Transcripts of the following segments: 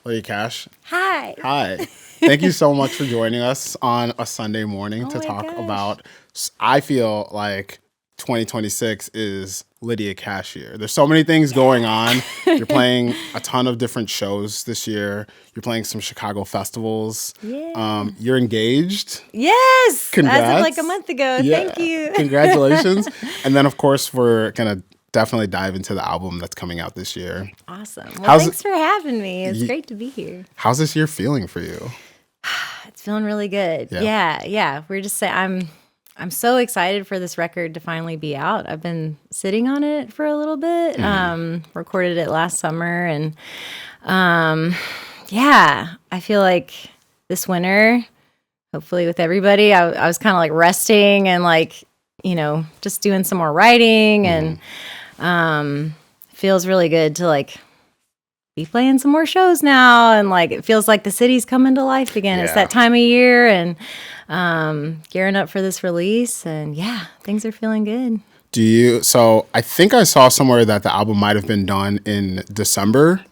Lydia Cash. Hi. Hi. Thank you so much for joining us on a Sunday morning to talk about, I feel like 2026 is Lydia Cash year. There's so many things going on. You're playing a ton of different shows this year. You're playing some Chicago festivals. Yeah. You're engaged. Yes. Congrats. As of like a month ago. Yeah. Thank you. Congratulations. And then, of course, we're going to definitely dive into the album that's coming out this year. Awesome. Well, thanks for having me. It's great to be here. How's this year feeling for you? It's feeling really good. Yeah. We're just saying I'm so excited for this record to finally be out. I've been sitting on it for a little bit. Recorded it last summer, and I feel like this winter, hopefully with everybody, I was kind of like resting and like, just doing some more writing, and feels really good to like be playing some more shows now, and like it feels like the city's coming to life again. It's that time of year, and gearing up for this release, and things are feeling good. So I think I saw somewhere that the album might have been done in December.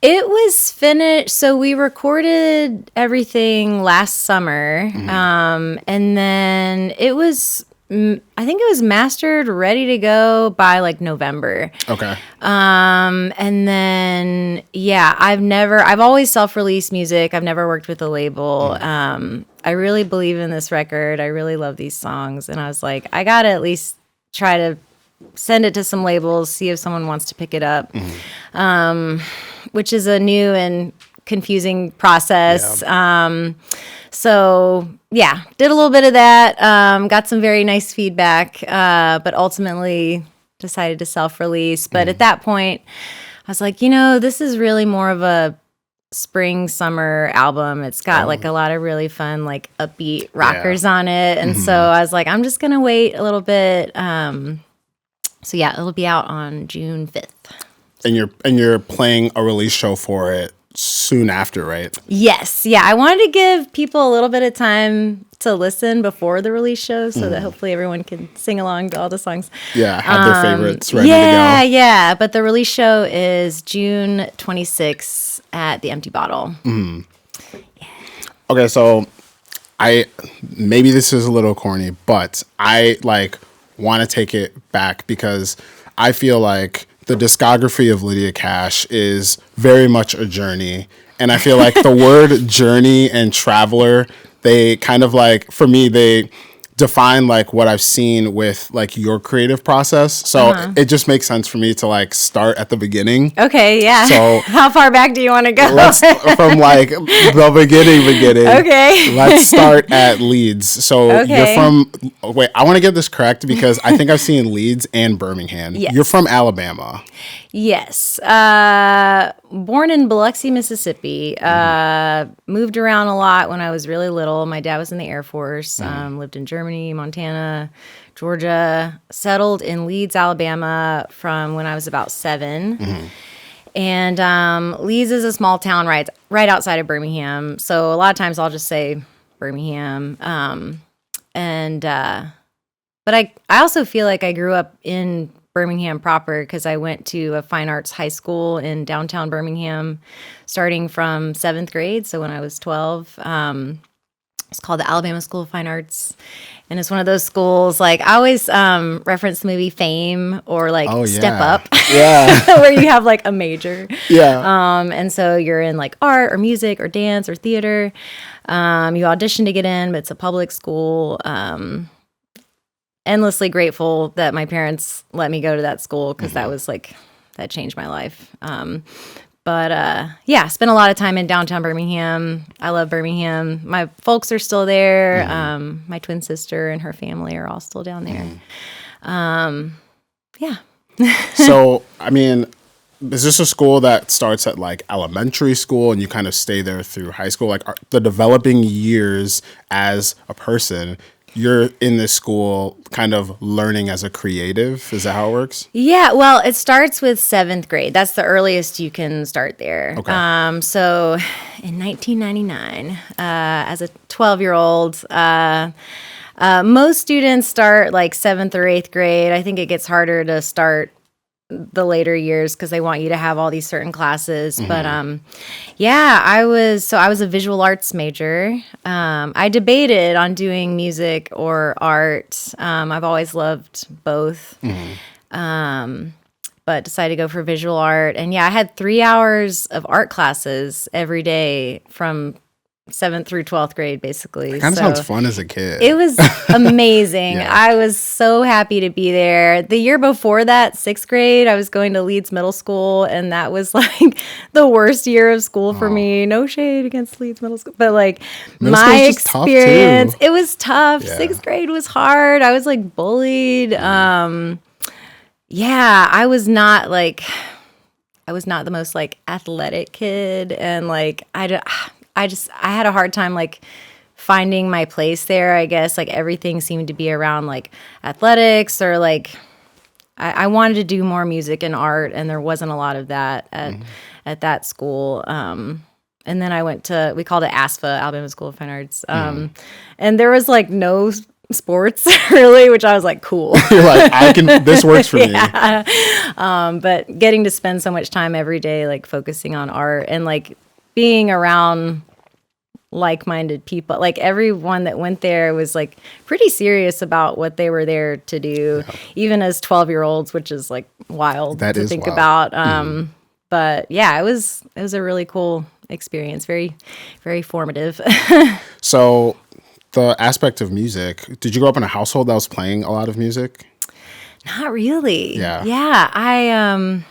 It was finished. So we recorded everything last summer, and then I think it was mastered, ready to go by like November. Okay. And then, I've always self-released music. I've never worked with a label. I really believe in this record. I really love these songs. And I was like, I got to at least try to send it to some labels, see if someone wants to pick it up, which is a new and confusing process. Did a little bit of that, got some very nice feedback, but ultimately decided to self-release. But at that point, I was like, this is really more of a spring, summer album. It's got like a lot of really fun, like upbeat rockers on it. And so I was like, I'm just going to wait a little bit. It'll be out on June 5th. And you're playing a release show for it soon after, right? Yes. Yeah. I wanted to give people a little bit of time to listen before the release show so that hopefully everyone can sing along to all the songs. Yeah. Have their favorites ready to go. Yeah. But the release show is June 26th at the Empty Bottle. Yeah. Okay. So maybe this is a little corny, but I want to take it back because I feel like the discography of Lydia Cash is very much a journey. And I feel like the word journey and traveler, they kind of for me, they define what I've seen with your creative process. So it just makes sense for me to start at the beginning. Okay, yeah. So how far back do you want to go? Let's from the beginning. Okay. Let's start at Leeds. So you're from, wait, I want to get this correct because I think I've seen Leeds and Birmingham. Yes. You're from Alabama. Yes. Born in Biloxi, Mississippi. Moved around a lot when I was really little. My dad was in the Air Force. Lived in Germany, Montana, Georgia. Settled in Leeds, Alabama from when I was about 7. And Leeds is a small town right outside of Birmingham. So a lot of times I'll just say Birmingham. But I also feel like I grew up in Birmingham proper because I went to a fine arts high school in downtown Birmingham starting from 7th grade. So when I was 12, it's called the Alabama School of Fine Arts. And it's one of those schools, I always reference the movie Fame or Step Up, where you have a major. Yeah. And so you're in art or music or dance or theater. You audition to get in, but it's a public school. Endlessly grateful that my parents let me go to that school because that was that changed my life. Spent a lot of time in downtown Birmingham. I love Birmingham. My folks are still there. My twin sister and her family are all still down there. So, I mean, is this a school that starts at elementary school and you kind of stay there through high school? The developing years as a person, you're in this school kind of learning as a creative. Is that how it works? Yeah, well, it starts with 7th grade. That's the earliest you can start there. Okay. So in 1999, as a 12-year-old, most students start 7th or 8th grade. I think it gets harder to start the later years because they want you to have all these certain classes. But yeah, I was a visual arts major. I debated on doing music or art. I've always loved both. But decided to go for visual art. And yeah, I had 3 hours of art classes every day from 7th through 12th grade, basically. It kind of sounds fun as a kid. It was amazing. Yeah. I was so happy to be there. The year before that, 6th grade, I was going to Leeds Middle School, and that was like the worst year of school for me. No shade against Leeds Middle School, but like my experience, it was tough. Yeah. 6th grade was hard. I was like bullied. Yeah, I was not the most like athletic kid, and like I had a hard time like finding my place there, I guess. Like everything seemed to be around like athletics, or like I wanted to do more music and art, and there wasn't a lot of that at that school. And then I went to, we called it ASFA, Alabama School of Fine Arts. And there was like no sports really, which I was like, cool. You're like, this works for me. But getting to spend so much time every day like focusing on art and like being around like-minded people, like everyone that went there was like pretty serious about what they were there to do, even as 12-year-olds, which is like wild to think about. But yeah, it was a really cool experience, very, very formative. So the aspect of music, did you grow up in a household that was playing a lot of music? Not really. Yeah. I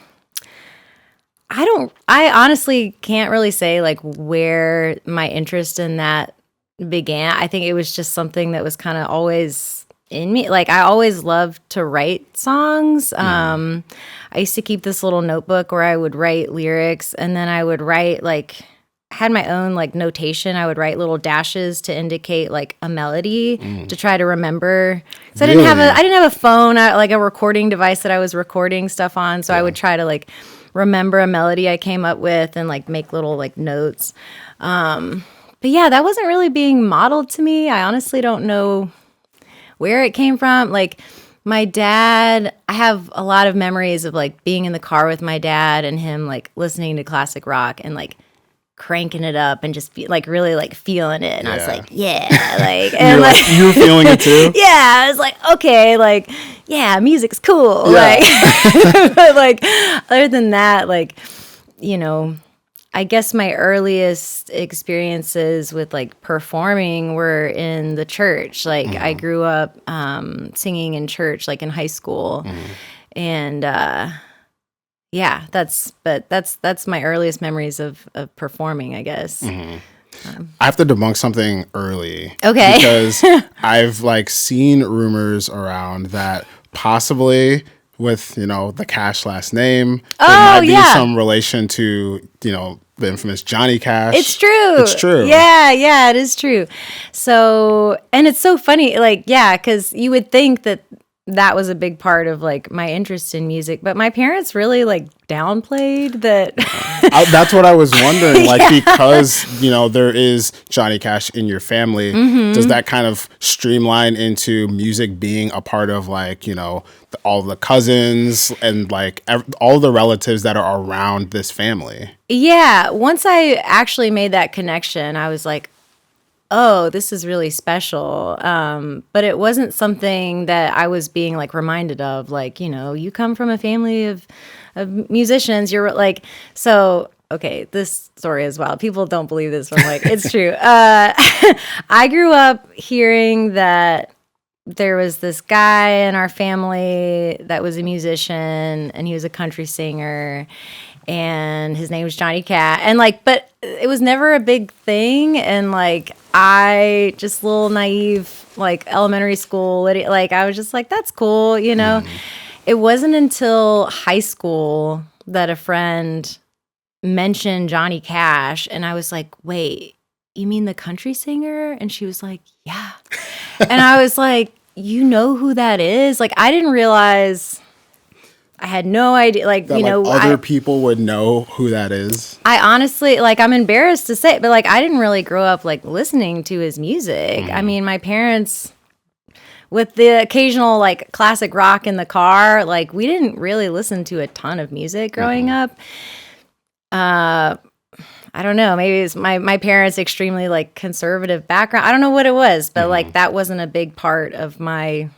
honestly can't really say like where my interest in that began. I think it was just something that was kind of always in me. Like I always loved to write songs. I used to keep this little notebook where I would write lyrics, and then I would write like, had my own like notation. I would write little dashes to indicate like a melody to try to remember. So really? I didn't have a phone, like a recording device that I was recording stuff on. So I would try to like remember a melody I came up with and like make little like notes. But yeah, that wasn't really being modeled to me. I honestly don't know where it came from. Like my dad, I have a lot of memories of like being in the car with my dad and him like listening to classic rock and like cranking it up and just like really like feeling it, and I was like, yeah, like, and like you were feeling it too. Yeah, I was like, okay, like, yeah, music's cool. Like, but like other than that, like, you know, I guess my earliest experiences with like performing were in the church. Like I grew up singing in church, like in high school, and yeah, that's my earliest memories of performing, I guess. I have to debunk something early. Okay. Because I've like seen rumors around that possibly with, you know, the Cash last name, there might be some relation to, you know, the infamous Johnny Cash. It's true. It's true. Yeah, it is true. So, and it's so funny, like, yeah, because you would think that was a big part of like my interest in music, but my parents really like downplayed that. That's what I was wondering, like, because, you know, there is Johnny Cash in your family, does that kind of streamline into music being a part of like, you know, all the cousins and like all the relatives that are around this family? Yeah. Once I actually made that connection, I was like, oh, this is really special. But it wasn't something that I was being like reminded of, like, you know, you come from a family of musicians. You're like, so, okay, this story as well. People don't believe this, but I'm like, it's true. I grew up hearing that there was this guy in our family that was a musician, and he was a country singer, and his name was Johnny Cash. And like, but it was never a big thing. And like, I just little naive, like elementary school, like I was just like, that's cool, you know? It wasn't until high school that a friend mentioned Johnny Cash, and I was like, wait, you mean the country singer? And she was like, yeah. And I was like, you know who that is? Like, I didn't realize, I had no idea, like, that, you know. Like, other people would know who that is. I honestly, like, I'm embarrassed to say, but like, I didn't really grow up like listening to his music. I mean, my parents with the occasional like classic rock in the car, like we didn't really listen to a ton of music growing up. I don't know, maybe it's my parents' extremely like conservative background. I don't know what it was, but like that wasn't a big part of my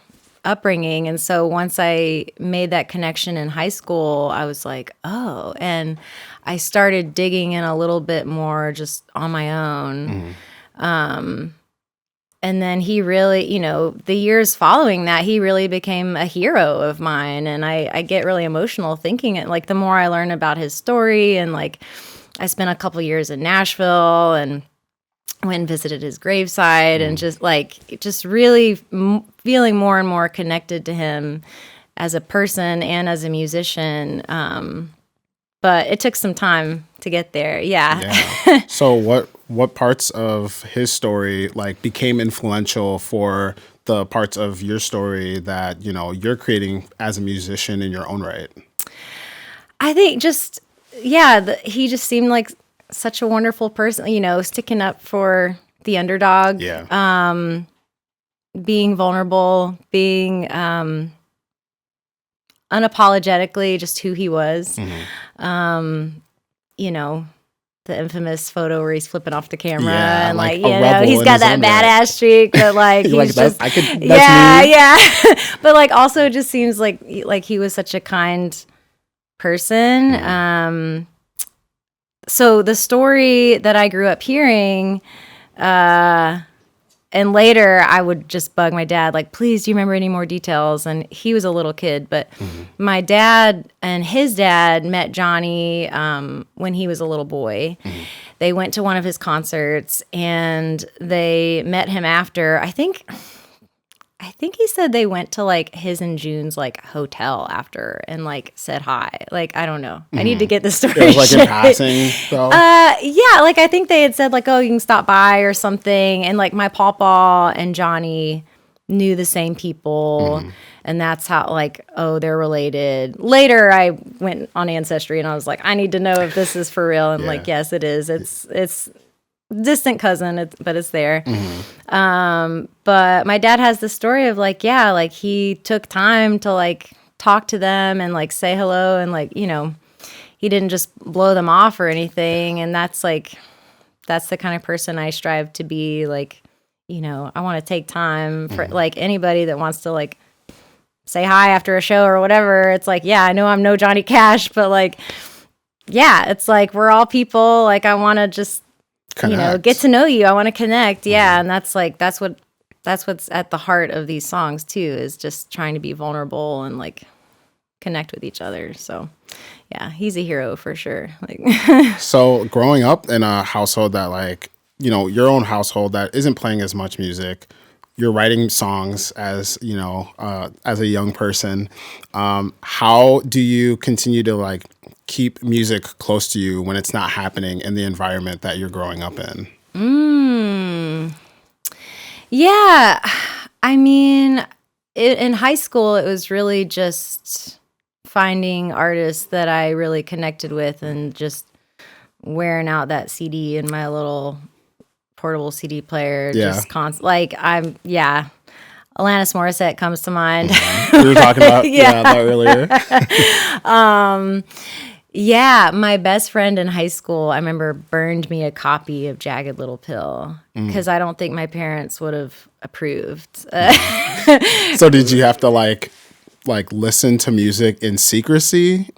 upbringing. And so once I made that connection in high school, I was like, oh, and I started digging in a little bit more just on my own. And then he really, you know, the years following that, he really became a hero of mine. And I get really emotional thinking it. Like the more I learn about his story, and like I spent a couple years in Nashville and went and visited his graveside, and just really feeling more and more connected to him as a person and as a musician. But it took some time to get there. Yeah. So what parts of his story like became influential for the parts of your story that, you know, you're creating as a musician in your own right? I think just, he just seemed like such a wonderful person, you know, sticking up for the underdog, being vulnerable, being unapologetically just who he was. You know, the infamous photo where he's flipping off the camera and like, you know, he's got that badass streak, but like he's like, just, but like also just seems like he was such a kind person. So the story that I grew up hearing, and later I would just bug my dad, like, please, do you remember any more details? And he was a little kid, but my dad and his dad met Johnny when he was a little boy. They went to one of his concerts, and they met him after. I think he said they went to like his and June's like hotel after and like said hi. Like, I don't know. I need to get the story. It was like in passing though. Yeah, like I think they had said like, oh, you can stop by or something. And like my pawpaw and Johnny knew the same people. And that's how like, oh, they're related. Later I went on Ancestry and I was like, I need to know if this is for real. And like, yes, it is. It's distant cousin, but it's there. But my dad has the story of like, like he took time to like talk to them and like say hello, and like, you know, he didn't just blow them off or anything. And that's the kind of person I strive to be. Like, you know, I want to take time for like anybody that wants to like say hi after a show or whatever. It's like, I know I'm no Johnny Cash, but like, it's like we're all people. Like I want to just connect. You know, get to know you. I want to connect. And that's what's at the heart of these songs too, is just trying to be vulnerable and like connect with each other. So he's a hero for sure. Like So growing up in a household that like, you know, your own household that isn't playing as much music, you're writing songs as, you know, as a young person. How do you continue to like keep music close to you when it's not happening in the environment that you're growing up in? Yeah. I mean, in high school, it was really just finding artists that I really connected with and just wearing out that CD in my little portable CD player. Just like Alanis Morissette comes to mind. We were talking about that earlier. My best friend in high school, I remember, burned me a copy of Jagged Little Pill because I don't think my parents would have approved. So did you have to like listen to music in secrecy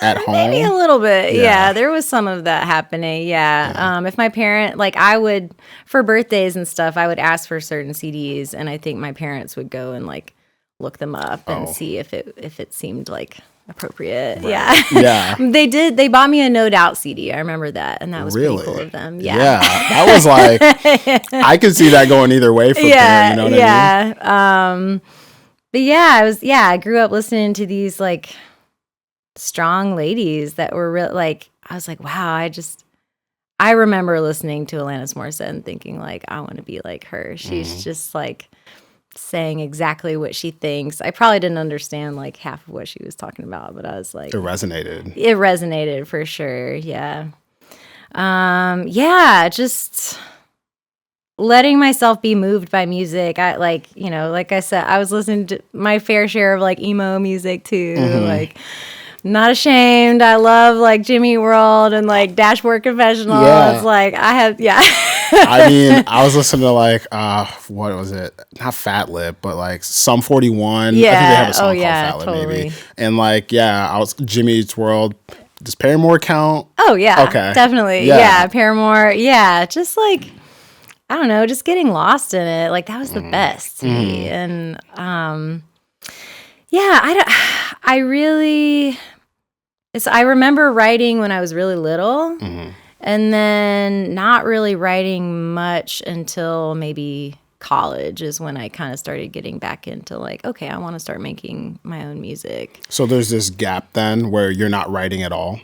at home? Maybe a little bit. Yeah, there was some of that happening. If my parent, like I would, for birthdays and stuff, I would ask for certain CDs, and I think my parents would go and like look them up and see if it seemed like appropriate. Right. They did. They bought me a No Doubt CD. I remember that, and that was pretty cool of them. That was like, I could see that going either way for them. You know what I mean? But I grew up listening to these like strong ladies that were real. Like I was like, wow. I remember listening to Alanis Morissette and thinking like, I want to be like her. She's just like saying exactly what she thinks. I probably didn't understand like half of what she was talking about, but I was like, it resonated. It resonated for sure. Just letting myself be moved by music. I like, like I said, I was listening to my fair share of like emo music too. Like, not ashamed. I love like Jimmy World and like Dashboard Confessional. Yeah. It's like I mean, I was listening to like what was it? Not Fat Lip, but like Sum 41. Yeah. I think they have a song called Fat Lip totally. maybe. And like I was Jimmy Eats World. Does Paramore count? Oh yeah. Okay. Definitely. Yeah. Paramore. Yeah. Just like, I don't know, just getting lost in it. Like that was the best to me. And I really I remember writing when I was really little. And then not really writing much until maybe college is when I kind of started getting back into like, okay, I want to start making my own music. So there's this gap then where you're not writing at all?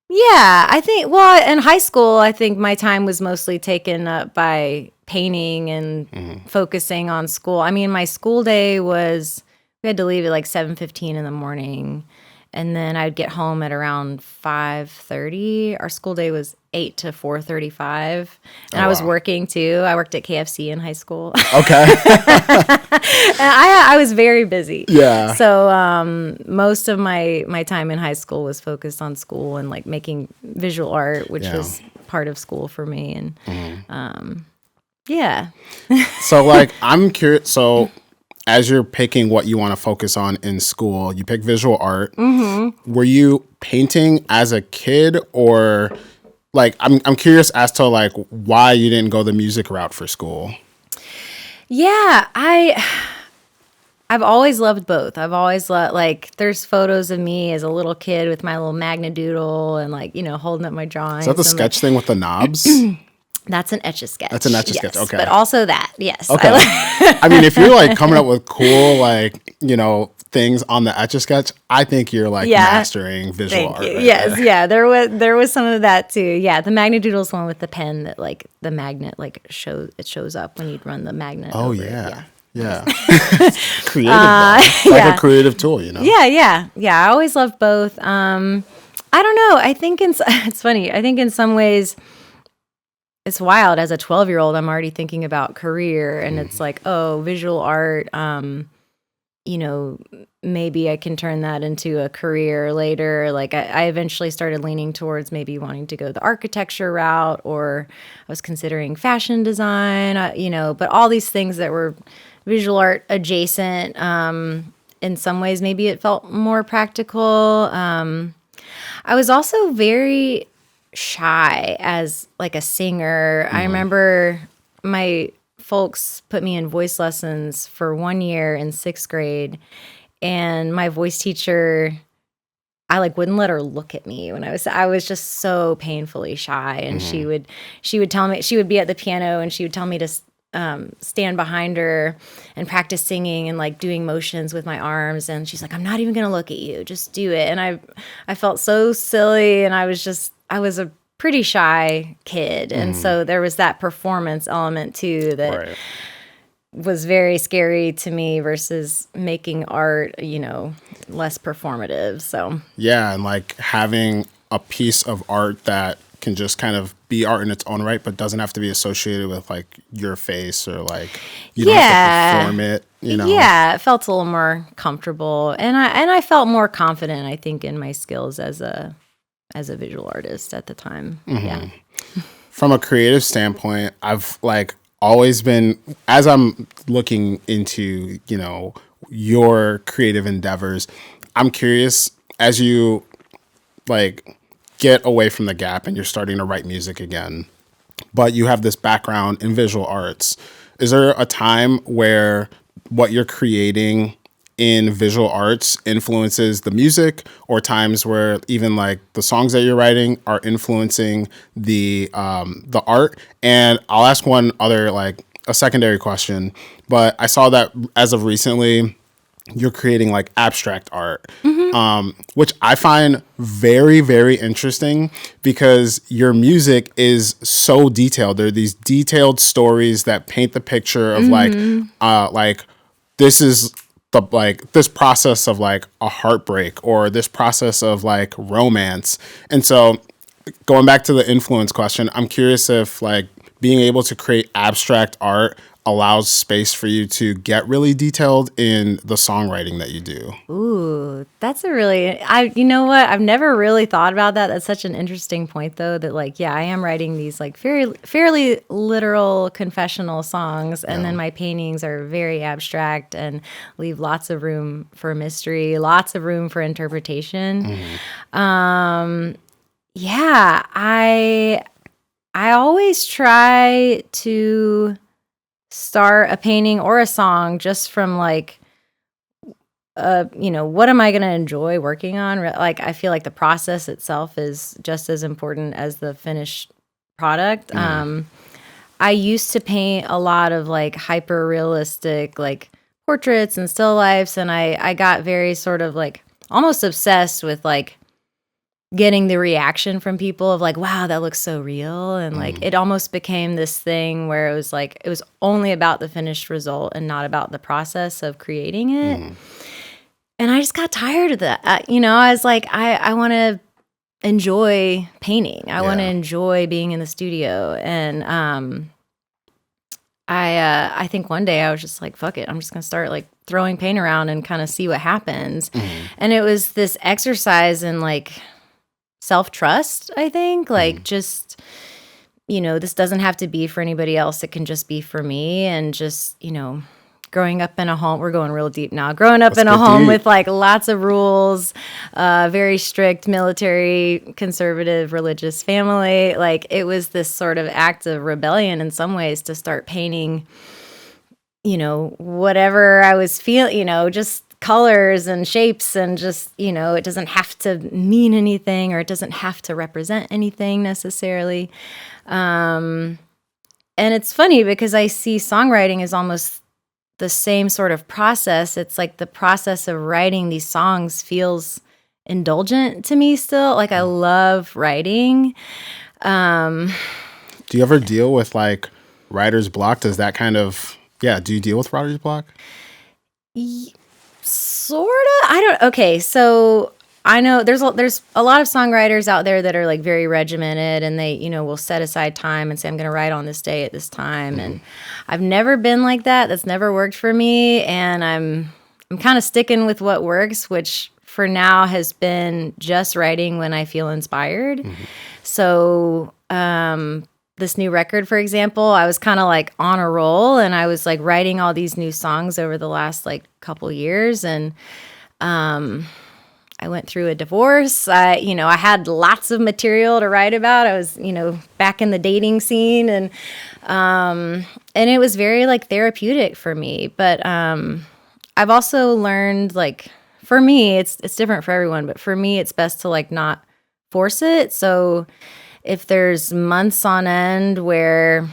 Yeah, I think, well, in high school, I think my time was mostly taken up by painting and focusing on school. I mean, my school day was, we had to leave at like 7:15 in the morning. And then I'd get home at around 5:30. Our school day was 8 to 4:35. And I was working too. I worked at KFC in high school. Okay. And I was very busy. Yeah. So most of my time in high school was focused on school and like making visual art, which was part of school for me. And yeah. So like I'm curious. So as you're picking what you want to focus on in school, you pick visual art. Were you painting as a kid, or like I'm curious as to like why you didn't go the music route for school? Yeah, I've always loved both. I've always loved, like, there's photos of me as a little kid with my little Magna-Doodle and like, holding up my drawings. Is that the sketch thing with the knobs? That's an Etch-a-Sketch. That's an Etch-a-Sketch, okay. But also that, yes. Okay. I mean, if you're like coming up with cool, like, things on the Etch-a-Sketch, I think you're like mastering visual art. Right yes, yeah. There was some of that too. Yeah, the Magna-Doodle is the one with the pen that like the magnet like shows up when you'd run the magnet. Oh over yeah. It. Yeah. Creative, like a creative tool, Yeah. I always loved both. I don't know. I think it's funny. I think in some ways, it's wild. As a 12-year-old, I'm already thinking about career, and it's like, oh, visual art. Maybe I can turn that into a career later. Like I eventually started leaning towards maybe wanting to go the architecture route, or I was considering fashion design. But all these things that were visual art adjacent. In some ways, maybe it felt more practical. I was also very shy as like a singer. I remember my folks put me in voice lessons for 1 year in 6th grade, and my voice teacher, I like wouldn't let her look at me when I was just so painfully shy. And she would tell me, she would be at the piano and she would tell me to stand behind her and practice singing and like doing motions with my arms. And she's like, I'm not even going to look at you. Just do it. And I felt so silly. And I was a pretty shy kid. And so there was that performance element too that was very scary to me versus making art, less performative. So yeah, and like having a piece of art that can just kind of be art in its own right, but doesn't have to be associated with like your face, or like you don't have to perform it. Yeah, it felt a little more comfortable, and I felt more confident, I think, in my skills as a visual artist at the time. Yeah. From a creative standpoint, I've like always been, as I'm looking into, your creative endeavors, I'm curious, as you like get away from the gap and you're starting to write music again, but you have this background in visual arts, is there a time where what you're creating in visual arts influences the music, or times where even like the songs that you're writing are influencing the art? And I'll ask one other, like a secondary question, but I saw that as of recently, you're creating like abstract art, which I find very, very interesting, because your music is so detailed. There are these detailed stories that paint the picture of like this is the like this process of like a heartbreak, or this process of like romance. And so going back to the influence question, I'm curious if like being able to create abstract art allows space for you to get really detailed in the songwriting that you do. Ooh, that's a really, you know what? I've never really thought about that. That's such an interesting point though, that like, yeah, I am writing these like fairly literal confessional songs. And then my paintings are very abstract and leave lots of room for mystery, lots of room for interpretation. Yeah, I always try to start a painting or a song just from like, what am I going to enjoy working on? Like, I feel like the process itself is just as important as the finished product. I used to paint a lot of like hyper realistic, like portraits and still lifes. And I got very sort of like almost obsessed with like getting the reaction from people of like, wow, that looks so real. And like, it almost became this thing where it was like, it was only about the finished result and not about the process of creating it. And I just got tired of that. I was like, I want to enjoy painting. I want to enjoy being in the studio. And I think one day I was just like, fuck it. I'm just going to start like throwing paint around and kind of see what happens. And it was this exercise in like self-trust, I think. Like just, this doesn't have to be for anybody else. It can just be for me. And just, growing up in a home, we're going real deep now. Growing up in a home with like lots of rules, very strict military, conservative, religious family. Like it was this sort of act of rebellion in some ways to start painting, whatever I was feeling, just colors and shapes and just, it doesn't have to mean anything or it doesn't have to represent anything necessarily. And it's funny because I see songwriting as almost the same sort of process. It's like the process of writing these songs feels indulgent to me still. Like I love writing. Do you ever deal with like writer's block? Does that kind of, do you deal with writer's block? Sort of. Okay, so I know there's a lot of songwriters out there that are like very regimented and they, will set aside time and say, I'm going to write on this day at this time. And I've never been like that. That's never worked for me. And I'm kind of sticking with what works, which for now has been just writing when I feel inspired. So, this new record, for example, I was kind of like on a roll and I was like writing all these new songs over the last like couple years. And, I went through a divorce. I had lots of material to write about. I was, back in the dating scene and it was very like therapeutic for me. But I've also learned like for me, it's different for everyone, but for me, it's best to like not force it. So if there's months on end where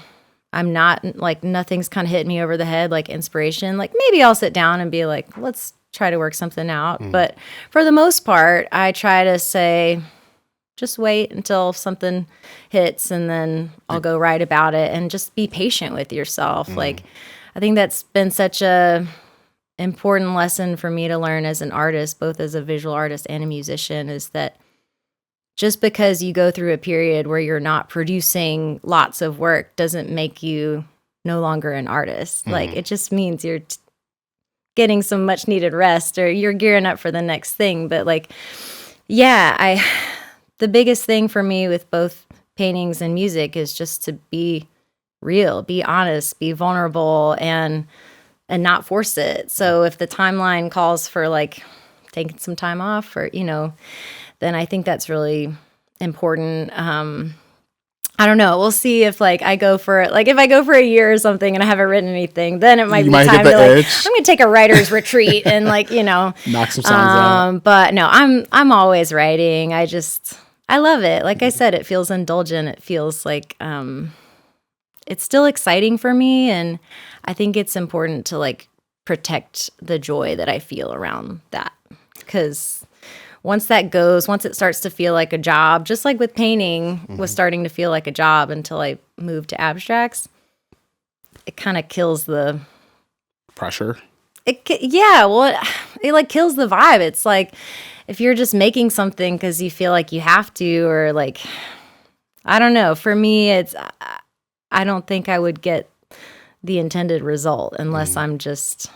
I'm not like nothing's kind of hitting me over the head, like inspiration, like maybe I'll sit down and be like, let's try to work something out. But for the most part, I try to say, just wait until something hits and then I'll go write about it and just be patient with yourself. Like, I think that's been such a important lesson for me to learn as an artist, both as a visual artist and a musician, is that just because you go through a period where you're not producing lots of work doesn't make you no longer an artist. Like, it just means you're getting some much needed rest or you're gearing up for the next thing. But like, the biggest thing for me with both paintings and music is just to be real, be honest, be vulnerable and not force it. So if the timeline calls for like taking some time off or, then I think that's really important. I don't know. We'll see if like I go for if I go for a year or something and I haven't written anything, then it might be time to like I'm going to take a writer's retreat and like, knock some songs out. But no, I'm always writing. I love it. Like I said, it feels indulgent. It feels like it's still exciting for me, and I think it's important to like protect the joy that I feel around that, because once it starts to feel like a job, just like with painting was starting to feel like a job until I moved to abstracts, it kind of kills the pressure. It like kills the vibe. It's like if you're just making something because you feel like you have to, or like, I don't know. For me, I don't think I would get the intended result unless I'm just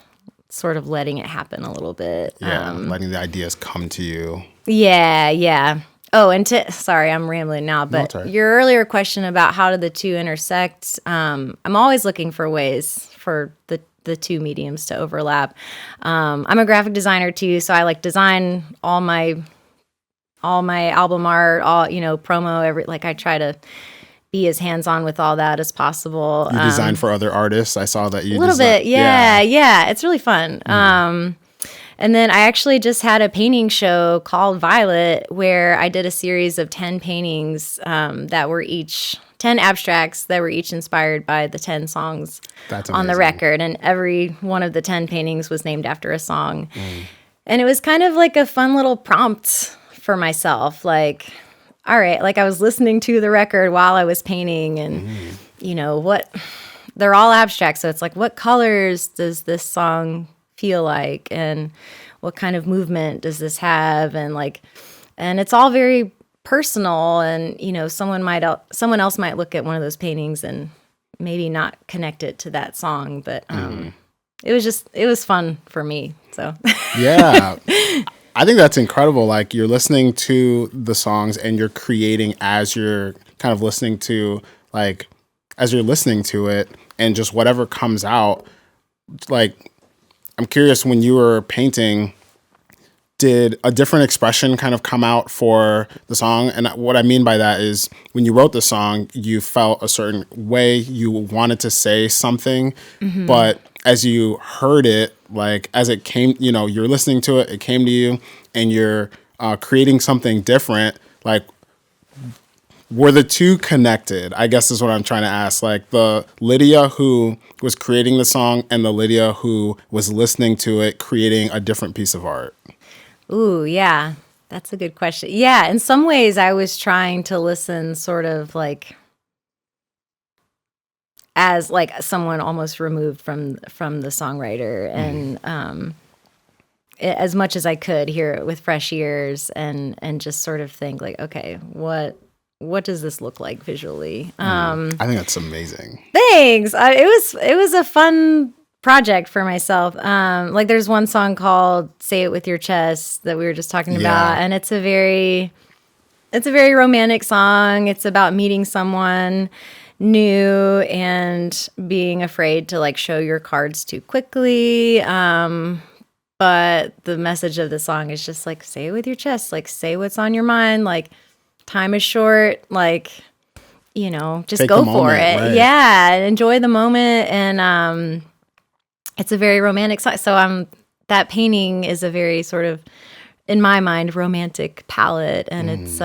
sort of letting it happen a little bit. Yeah, letting the ideas come to you. Yeah. Oh, and sorry, I'm rambling now, but your earlier question about how do the two intersect, I'm always looking for ways for the two mediums to overlap. I'm a graphic designer too, so I like design all my album art, all, promo, I try to be as hands-on with all that as possible. You design for other artists. I saw that you a little bit. Yeah. It's really fun. And then I actually just had a painting show called Violet where I did a series of 10 paintings that were each 10 abstracts that were each inspired by the 10 songs on the record. And every one of the 10 paintings was named after a song. And it was kind of like a fun little prompt for myself. Like, all right, like I was listening to the record while I was painting and, they're all abstract. So it's like, what colors does this song feel like? And what kind of movement does this have? And it's all very personal. And, someone else might look at one of those paintings and maybe not connect it to that song. But it was fun for me. So, yeah. I think that's incredible. Like you're listening to the songs and you're creating as you're kind of listening to it, and just whatever comes out. Like, I'm curious, when you were painting, did a different expression kind of come out for the song? And what I mean by that is when you wrote the song, you felt a certain way, you wanted to say something, but as you heard it, like as it came, you're listening to it, it came to you, and you're creating something different. Like, were the two connected? I guess is what I'm trying to ask. Like the Lydia who was creating the song and the Lydia who was listening to it, creating a different piece of art. Ooh, yeah, that's a good question. Yeah, in some ways I was trying to listen sort of like as like someone almost removed from the songwriter, and as much as I could hear it with fresh ears and just sort of think like, okay, what does this look like visually? I think that's amazing. Thanks. It was a fun project for myself. Like there's one song called "Say It With Your Chest" that we were just talking about, and it's a very romantic song. It's about meeting someone new and being afraid to like show your cards too quickly. But the message of the song is just like, say it with your chest, like say what's on your mind, like time is short, like, just Take go the for moment, it. right. Yeah, enjoy the moment. And it's a very romantic song. So that painting is a very sort of, in my mind, romantic palette, and it's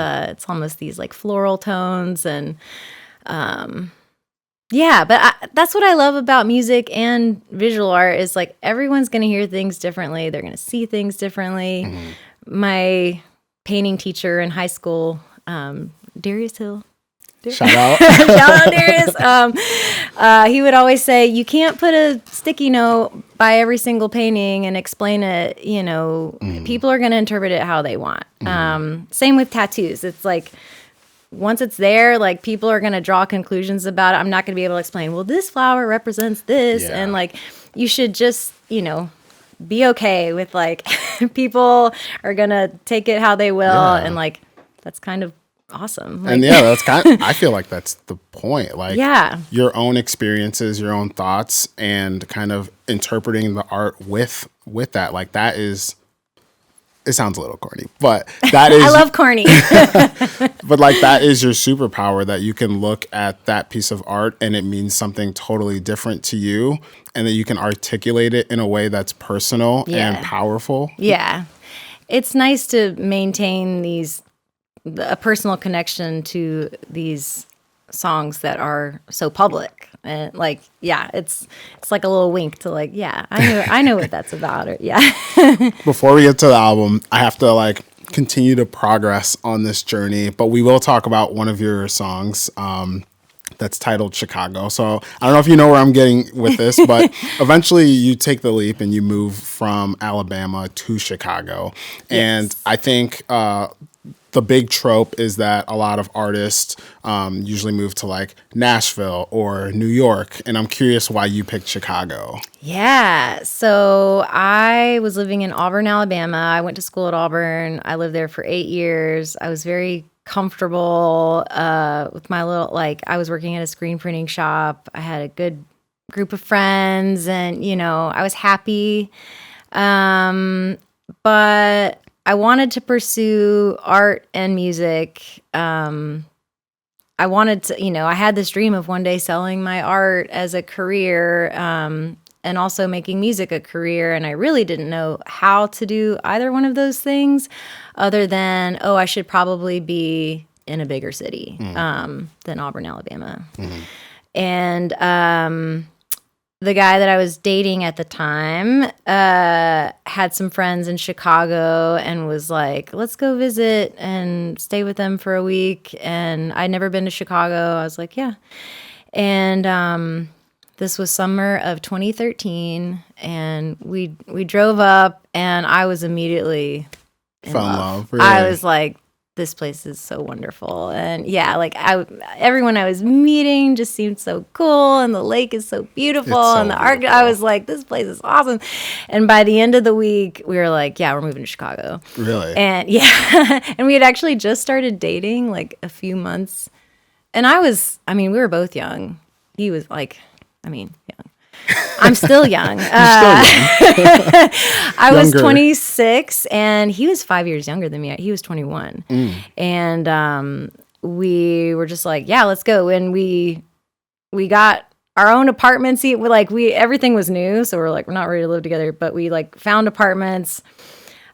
almost these like floral tones, and but that's what I love about music and visual art is like everyone's going to hear things differently. They're going to see things differently. My painting teacher in high school, Darius Hill. Shout out. Shout out, Darius. He would always say, you can't put a sticky note by every single painting and explain it. People are going to interpret it how they want. Same with tattoos. It's like, once it's there, like people are going to draw conclusions about it. I'm not going to be able to explain, well, this flower represents this. Yeah. And like, you should just, be okay with like, people are going to take it how they will. Yeah. And like, that's kind of awesome. Like, And that's I feel like that's the point. Like your own experiences, your own thoughts, and kind of interpreting the art with that. Like that is, it sounds a little corny, but that is, I love corny. but like that is your superpower, that you can look at that piece of art and it means something totally different to you, and that you can articulate it in a way that's personal and powerful. Yeah. It's nice to maintain a personal connection to these songs that are so public, and like it's like a little wink to like I know what that's about. Or Before we get to the album, I have to like continue to progress on this journey, but we will talk about one of your songs that's titled Chicago. So I don't know if you know where I'm getting with this, but eventually you take the leap and you move from Alabama to Chicago. And I think the big trope is that a lot of artists usually move to like Nashville or New York. And I'm curious why you picked Chicago. Yeah. So I was living in Auburn, Alabama. I went to school at Auburn. I lived there for 8 years. I was very comfortable with my little, like, I was working at a screen printing shop. I had a good group of friends and, you know, I was happy. But I wanted to pursue art and music. I wanted to, you know, I had this dream of one day selling my art as a career, and also making music a career. And I really didn't know how to do either one of those things other than, oh, I should probably be in a bigger city than Auburn, Alabama. And the guy that I was dating at the time had some friends in Chicago and was like, let's go visit and stay with them for a week. And I'd never been to Chicago. I was like, yeah. And this was summer of 2013. And we drove up and I was immediately in love. Really? I was like, this place is so wonderful. And yeah, like everyone I was meeting just seemed so cool, and the lake is so beautiful, and the art, I was like, this place is awesome. And by the end of the week, we were like, yeah, we're moving to Chicago. Really? And yeah, and we had actually just started dating like a few months. And we were both young. He was like, young. I'm still young. I was 26 and he was 5 years younger than me. He was 21. And we were just like, yeah, let's go. And we got our own apartments. Everything was new. So we're like, we're not ready to live together, but we like found apartments,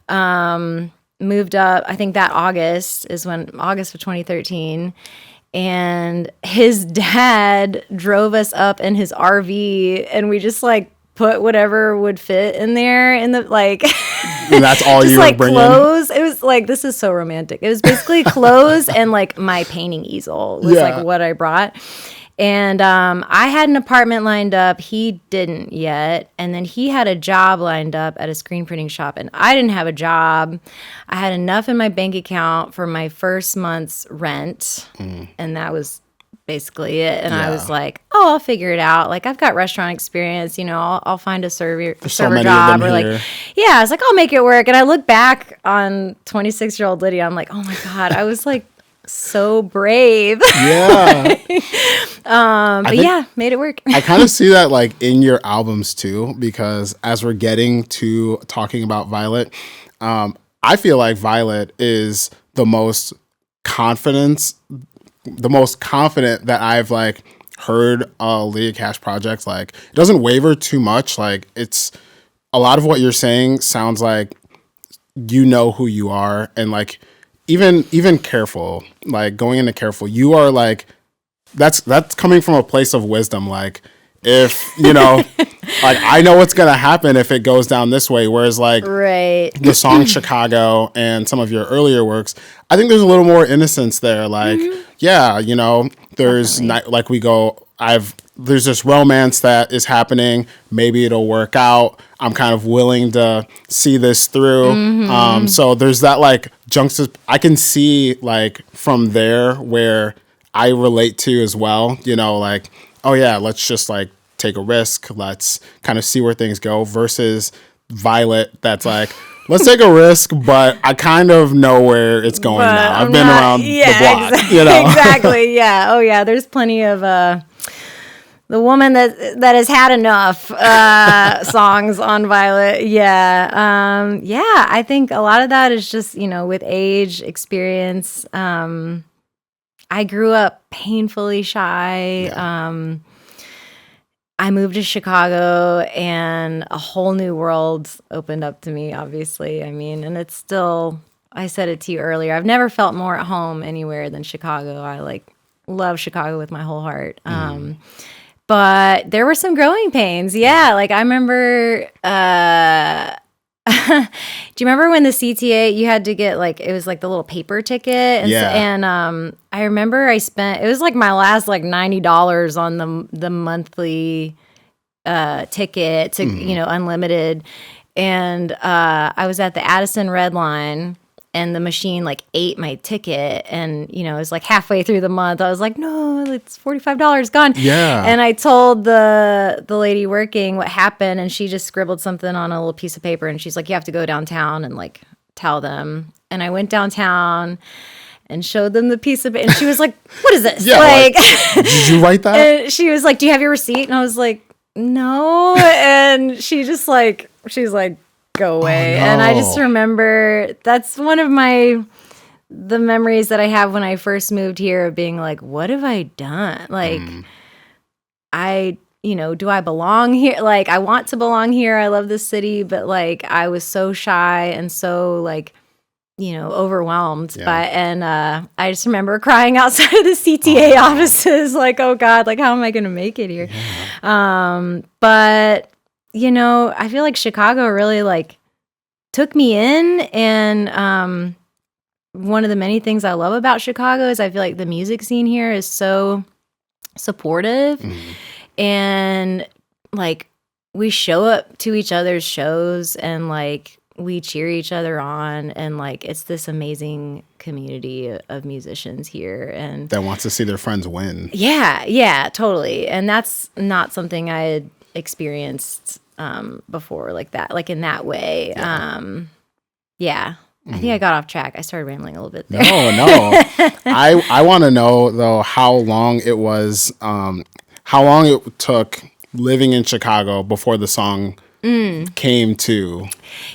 moved up. I think that August of 2013. And his dad drove us up in his RV, and we just like put whatever would fit in there in the like. And that's all you were bringing? Clothes. It was like, this is so romantic. It was basically clothes and like my painting easel was like what I brought. And I had an apartment lined up. He didn't yet. And then he had a job lined up at a screen printing shop. And I didn't have a job. I had enough in my bank account for my first month's rent. And that was basically it. And I was like, oh, I'll figure it out. Like, I've got restaurant experience. You know, I'll find a server job. Or like, I was like, I'll make it work. And I look back on 26-year-old Lydia. I'm like, oh my God, I was like, so brave. Yeah. But made it work. I kind of see that like in your albums too, because as we're getting to talking about Violet, I feel like Violet is the most confident that I've like heard Lydia Cash projects. Like, it doesn't waver too much. Like, it's a lot of what you're saying sounds like you know who you are, and like even Careful, like going into Careful, you are like, that's coming from a place of wisdom. Like, if, you know, like, I know what's going to happen if it goes down this way. Whereas like the song Chicago and some of your earlier works, I think there's a little more innocence there. Like, you know, there's there's this romance that is happening. Maybe it'll work out. I'm kind of willing to see this through. So there's that like I can see like from there where I relate to as well, you know, like, oh yeah, let's just like take a risk. Let's kind of see where things go, versus Violet. That's like, let's take a risk, but I kind of know where it's going now. I've been around the block, you know? Exactly. Yeah. Oh yeah. There's plenty of, the woman that has had enough songs on Violet. Yeah. I think a lot of that is just, you know, with age, experience. I grew up painfully shy. Yeah. I moved to Chicago and a whole new world opened up to me, obviously. I mean, and it's still, I said it to you earlier, I've never felt more at home anywhere than Chicago. I like love Chicago with my whole heart. But there were some growing pains. Yeah. Like I remember, do you remember when the CTA, you had to get like, it was like the little paper ticket? And I remember it was like my last like $90 on the monthly ticket to, you know, unlimited. And I was at the Addison Red Line and the machine like ate my ticket, and you know, it was like halfway through the month. I was like, no, it's $45 gone. Yeah. And I told the lady working what happened, and she just scribbled something on a little piece of paper, and she's like, you have to go downtown and like tell them. And I went downtown and showed them the piece of it, and she was like, what is this? Yeah, like, did you write that? And she was like, do you have your receipt? And I was like, no. And she's like, go away. Oh, no. And I just remember that's one of the memories that I have when I first moved here of being like, what have I done? Like, do I belong here? Like, I want to belong here. I love this city, but like, I was so shy and so like, overwhelmed by, and I just remember crying outside of the CTA offices, like, oh God, like, how am I going to make it here? Yeah. But I feel like Chicago really like took me in, and one of the many things I love about Chicago is I feel like the music scene here is so supportive, and like we show up to each other's shows, and like we cheer each other on, and like it's this amazing community of musicians here, and that wants to see their friends win. Yeah, totally. And that's not something I had experienced before, like that, like in that way. I think I got off track. I started rambling a little bit there. No. I want to know though how long it took living in Chicago before the song came to.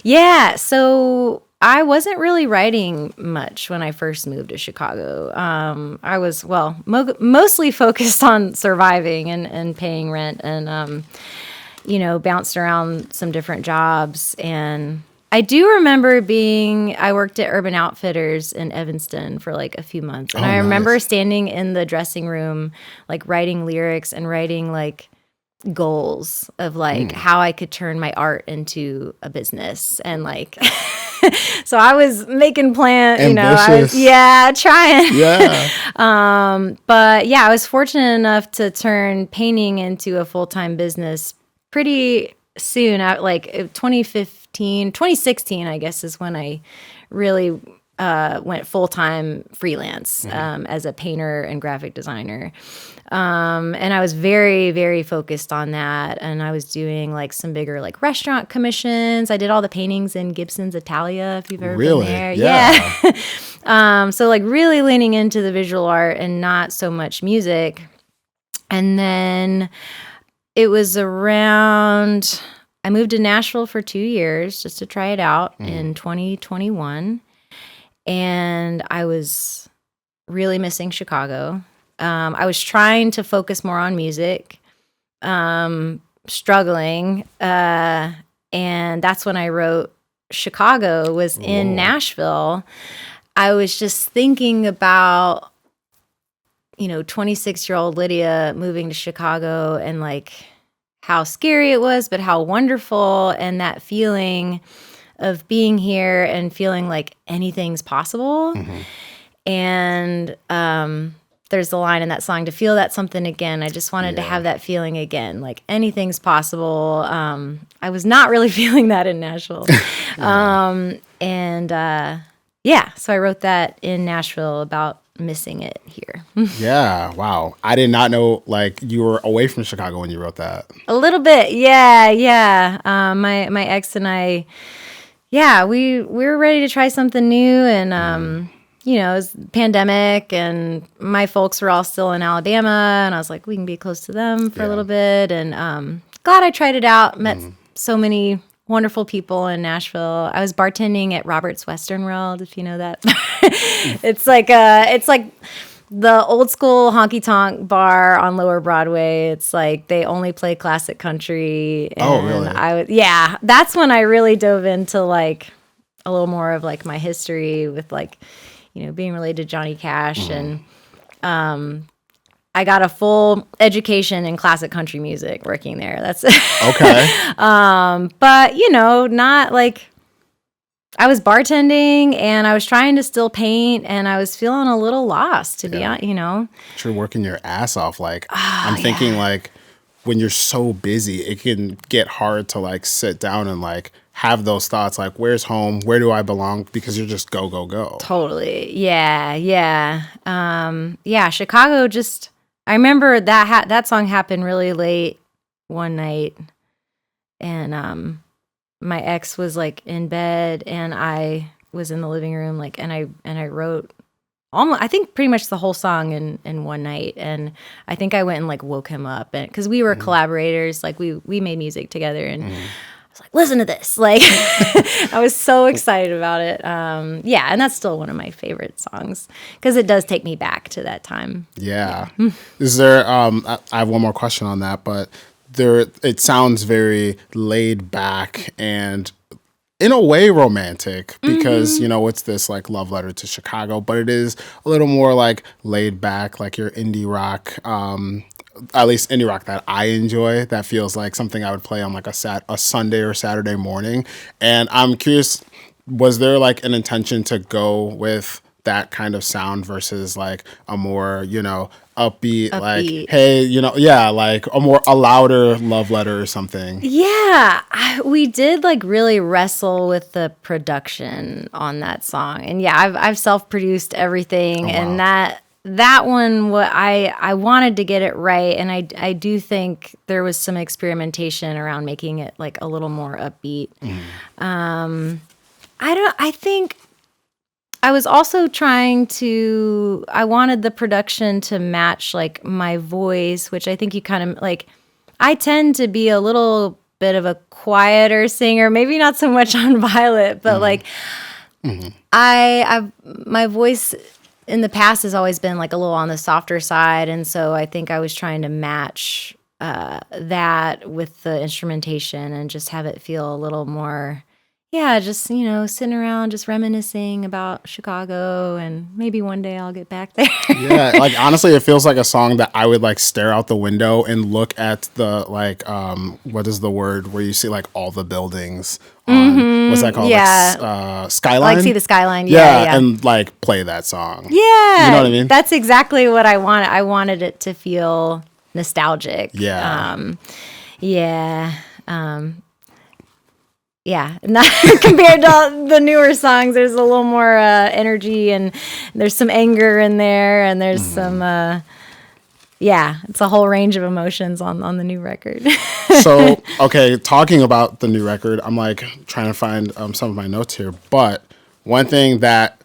Yeah, so I wasn't really writing much when I first moved to Chicago. I was, mostly focused on surviving and paying rent, and bounced around some different jobs. And I do remember I worked at Urban Outfitters in Evanston for like a few months. And I remember standing in the dressing room, like writing lyrics and writing like goals of like how I could turn my art into a business. And like, so I was making plans, trying. Yeah. But yeah, I was fortunate enough to turn painting into a full-time business pretty soon. Like 2016, I guess, is when I really went full-time freelance as a painter and graphic designer. And I was very, very focused on that. And I was doing like some bigger like restaurant commissions. I did all the paintings in Gibson's Italia, if you've ever been there. Yeah. So like really leaning into the visual art and not so much music. And then it was around, I moved to Nashville for 2 years just to try it out in 2021. And I was really missing Chicago. I was trying to focus more on music, struggling. And that's when I wrote Chicago was in Nashville. I was just thinking about, 26-year-old Lydia moving to Chicago, and like how scary it was, but how wonderful. And that feeling of being here and feeling like anything's possible. And there's the line in that song, to feel that something again. I just wanted to have that feeling again, like anything's possible. I was not really feeling that in Nashville. So I wrote that in Nashville about missing it here. Yeah, wow. I did not know like you were away from Chicago when you wrote that. A little bit, yeah. My ex and I, we were ready to try something new, and it was pandemic, and my folks were all still in Alabama, and I was like, we can be close to them for a little bit, and glad I tried it out. Met so many wonderful people in Nashville. I was bartending at Robert's Western World, if you know that. It's like the old school honky tonk bar on Lower Broadway. It's like they only play classic country. And really? That's when I really dove into like a little more of like my history with like, being related to Johnny Cash, and I got a full education in classic country music working there. That's okay. But not like, I was bartending and I was trying to still paint, and I was feeling a little lost, to be honest, You're working your ass off. Like, I'm thinking like when you're so busy, it can get hard to like sit down and like have those thoughts like, where's home? Where do I belong? Because you're just go, go, go. Totally. Yeah. Yeah. Chicago just, I remember that song happened really late one night, and my ex was like in bed and I was in the living room, like, and I wrote almost, I think pretty much the whole song in one night. And I think I went and like woke him up, and because we were collaborators, like we made music together, and I was like, listen to this. Like, I was so excited about it. Yeah. And that's still one of my favorite songs because it does take me back to that time. Yeah. Is there, I have one more question on that, but it sounds very laid back and in a way romantic because, you know, it's this like love letter to Chicago, but it is a little more like laid back, like your indie rock, at least indie rock that I enjoy. That feels like something I would play on like a Sunday or Saturday morning. And I'm curious, was there like an intention to go with that kind of sound versus like a more, you know, upbeat, like, hey, you know, yeah, like a louder love letter or something? Yeah, we did like really wrestle with the production on that song, and yeah, I've self-produced everything, and that one, what I wanted to get it right, and I do think there was some experimentation around making it like a little more upbeat. I think I was also I wanted the production to match like my voice, which I think you kind of like, I tend to be a little bit of a quieter singer, maybe not so much on Violet, but like my voice in the past has always been like a little on the softer side. And so I think I was trying to match that with the instrumentation and just have it feel a little more, yeah, just, you know, sitting around, just reminiscing about Chicago, and maybe one day I'll get back there. Yeah, like honestly, it feels like a song that I would like stare out the window and look at the like, what is the word where you see like all the buildings on, what's that called? Yeah. Like, skyline? Like see the skyline. Yeah. And like play that song. Yeah. You know what I mean? That's exactly what I wanted. I wanted it to feel nostalgic. Yeah. Yeah, not compared to all the newer songs. There's a little more energy, and there's some anger in there, and there's some, it's a whole range of emotions on the new record. So, okay, talking about the new record, I'm like trying to find some of my notes here. But one thing that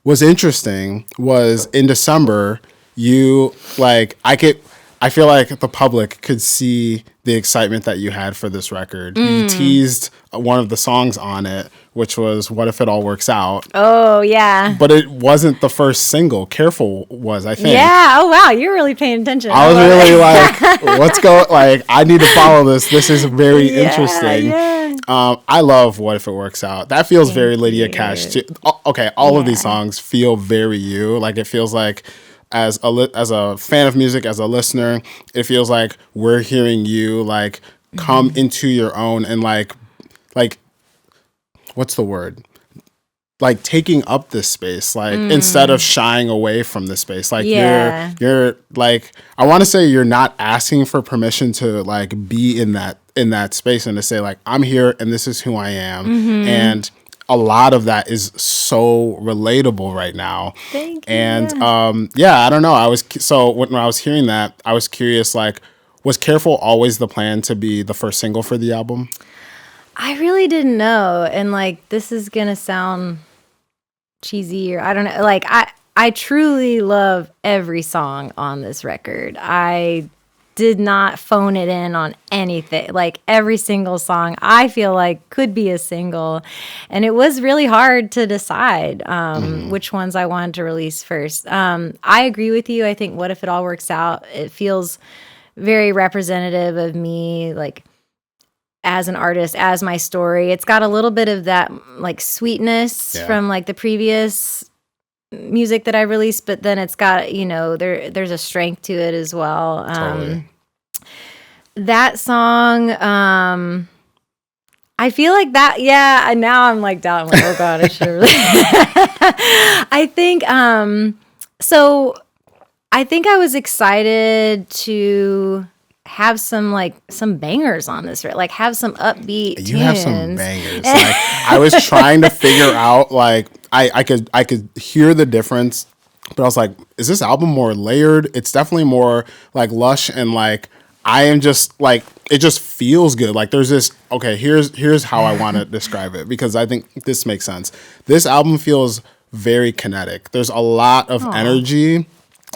was interesting was in December, you like, I feel like the public could see the excitement that you had for this record. You teased one of the songs on it, which was What If It All Works Out. Oh, yeah. But it wasn't the first single. Careful was, I think. Yeah. Oh, wow. You're really paying attention. I was really like, what's going, like, I need to follow this. This is very interesting. Yeah. I love What If It Works Out. That feels very Lydia Cash too. Okay, all of these songs feel very you. Like, it feels like, as a fan of music, as a listener, it feels like we're hearing you like come into your own and like what's the word? Like taking up this space, like instead of shying away from this space. Like you're like, I want to say you're not asking for permission to like be in that space and to say like, I'm here and this is who I am. And a lot of that is so relatable right now. Thank you. And I don't know. When I was hearing that, I was curious, like, was Careful always the plan to be the first single for the album? I really didn't know. And like, this is going to sound cheesy, or I don't know. Like, I truly love every song on this record. I did not phone it in on anything. Like every single song I feel like could be a single, and it was really hard to decide which ones I wanted to release first. I agree with you. I think What If It All Works Out, it feels very representative of me, like as an artist, as my story. It's got a little bit of that like sweetness from like the previous music that I released, but then it's got, you know, there's a strength to it as well. Totally. That song, I feel like that, and now I'm like doubting, like, oh God, I should really. I think, so I think I was excited to have some bangers on this, right? Like have some upbeat tunes. You have some bangers. Like I was trying to figure out, like I could hear the difference, but I was like, is this album more layered? It's definitely more like lush, and like I am just like, it just feels good. Like there's this, okay, here's how I want to describe it, because I think this makes sense. This album feels very kinetic. There's a lot of energy,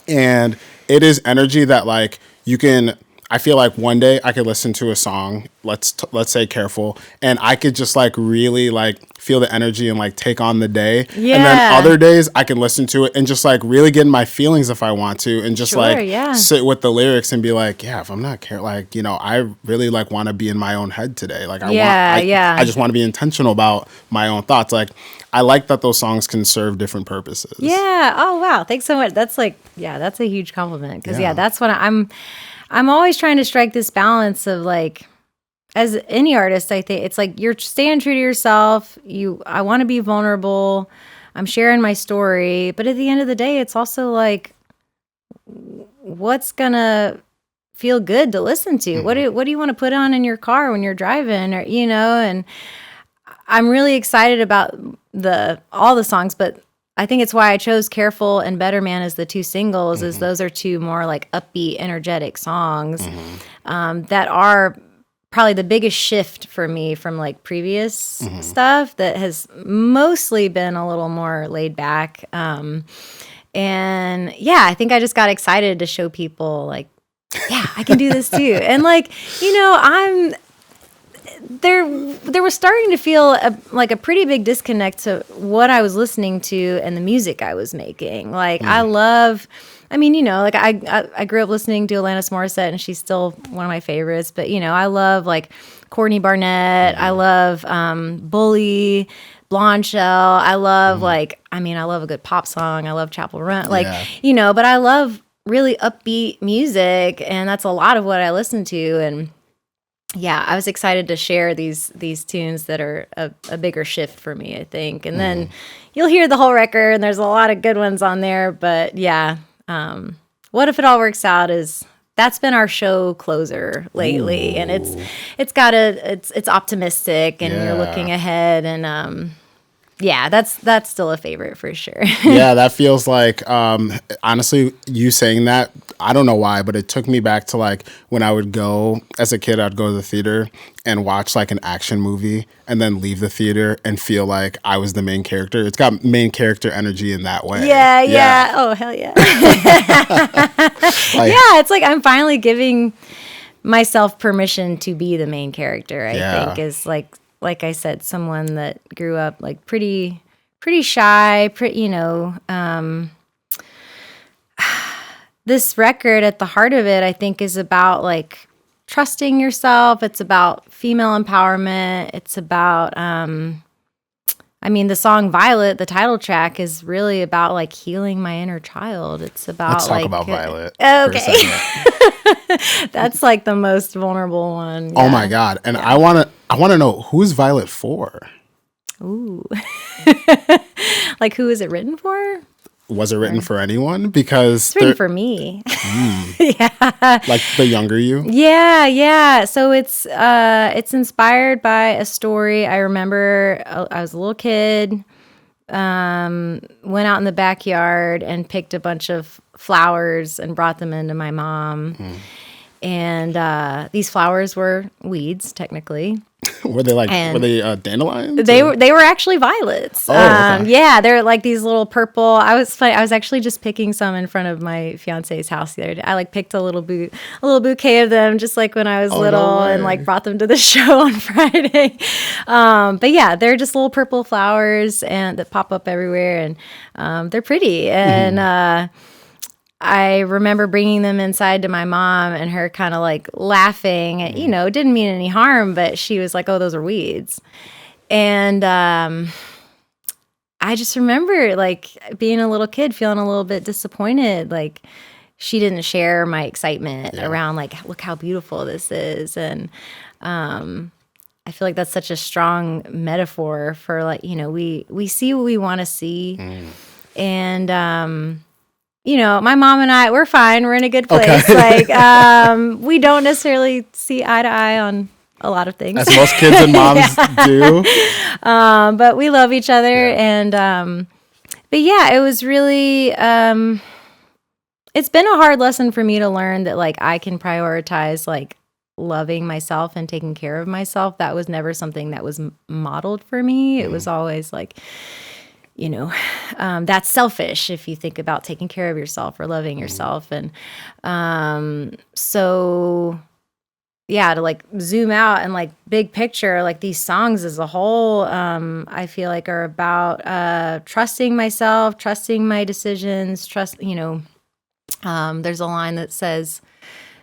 and it is energy that like you can, I feel like one day I could listen to a song, let's say Careful, and I could just like really like feel the energy and like take on the day. Yeah. And then other days I can listen to it and just like really get in my feelings if I want to, and just sit with the lyrics and be like, yeah, if I'm not like, you know, I really like want to be in my own head today. Like I just want to be intentional about my own thoughts. Like I like that those songs can serve different purposes. Yeah. Oh wow. Thanks so much. That's like, yeah, that's a huge compliment. Cause that's what I'm always trying to strike this balance of like, as any artist, I think it's like you're staying true to yourself. I want to be vulnerable. I'm sharing my story, but at the end of the day, it's also like, what's gonna feel good to listen to? Mm-hmm. What do you want to put on in your car when you're driving, or you know? And I'm really excited about all the songs, but I think it's why I chose Careful and Better Man as the two singles, mm-hmm. is those are two more like upbeat, energetic songs mm-hmm. That are probably the biggest shift for me from like previous mm-hmm. stuff that has mostly been a little more laid back. And yeah, I think I just got excited to show people like, yeah, I can do this too. And like, you know, there was starting to feel like a pretty big disconnect to what I was listening to and the music I was making. Like I mean, you know, like I grew up listening to Alanis Morissette, and she's still one of my favorites. But, you know, I love like Courtney Barnett. Mm-hmm. I love Bully, Blonde Shell. I love mm-hmm. I love a good pop song. I love Chapel Run. You know, but I love really upbeat music, and that's a lot of what I listen to. And yeah, I was excited to share these tunes that are a bigger shift for me, I think. And then you'll hear the whole record, and there's a lot of good ones on there. But yeah, What If It All Works Out that's been our show closer lately. Ooh. And it's optimistic, and you're looking ahead, and yeah, that's still a favorite for sure. Yeah, that feels like, honestly, you saying that, I don't know why, but it took me back to like when I would go, as a kid, I'd go to the theater and watch like an action movie and then leave the theater and feel like I was the main character. It's got main character energy in that way. Yeah. Oh, hell yeah. It's like I'm finally giving myself permission to be the main character, I think, is like I said, someone that grew up like pretty shy, you know, this record at the heart of it, I think, is about like trusting yourself. It's about female empowerment. It's about, the song Violet, the title track, is really about like healing my inner child. It's about Let's talk about Violet. Okay. That's like the most vulnerable one. Yeah. Oh my God. And I want to know, who's Violet for? Ooh. Like, who is it written for? Was it written for anyone? Because it's written for me. Yeah. Like the younger you? Yeah. So it's inspired by a story. I remember I was a little kid, went out in the backyard and picked a bunch of flowers and brought them into my mom. And these flowers were weeds, technically. Were they dandelions? They were actually violets. Oh, okay. Yeah, they're like these little purple. I was actually just picking some in front of my fiance's house the other day. I like picked a little bouquet of them, just like when I was little, and like brought them to the show on Friday. But yeah, they're just little purple flowers and that pop up everywhere, and they're pretty. And I remember bringing them inside to my mom and her kind of like laughing. You know, it didn't mean any harm, but she was like, "Oh, those are weeds." And I just remember like being a little kid, feeling a little bit disappointed. Like she didn't share my excitement around like, look how beautiful this is. And I feel like that's such a strong metaphor for like, you know, we see what we want to see. And my mom and I, we're fine. We're in a good place. Okay. Like, we don't necessarily see eye to eye on a lot of things. As most kids and moms do. But we love each other. And, but yeah, it was really, it's been a hard lesson for me to learn that like I can prioritize like loving myself and taking care of myself. That was never something that was modeled for me. It was always like, that's selfish if you think about taking care of yourself or loving yourself. And so, yeah, to like zoom out and like big picture, like these songs as a whole, I feel like are about trusting myself, trusting my decisions, there's a line that says,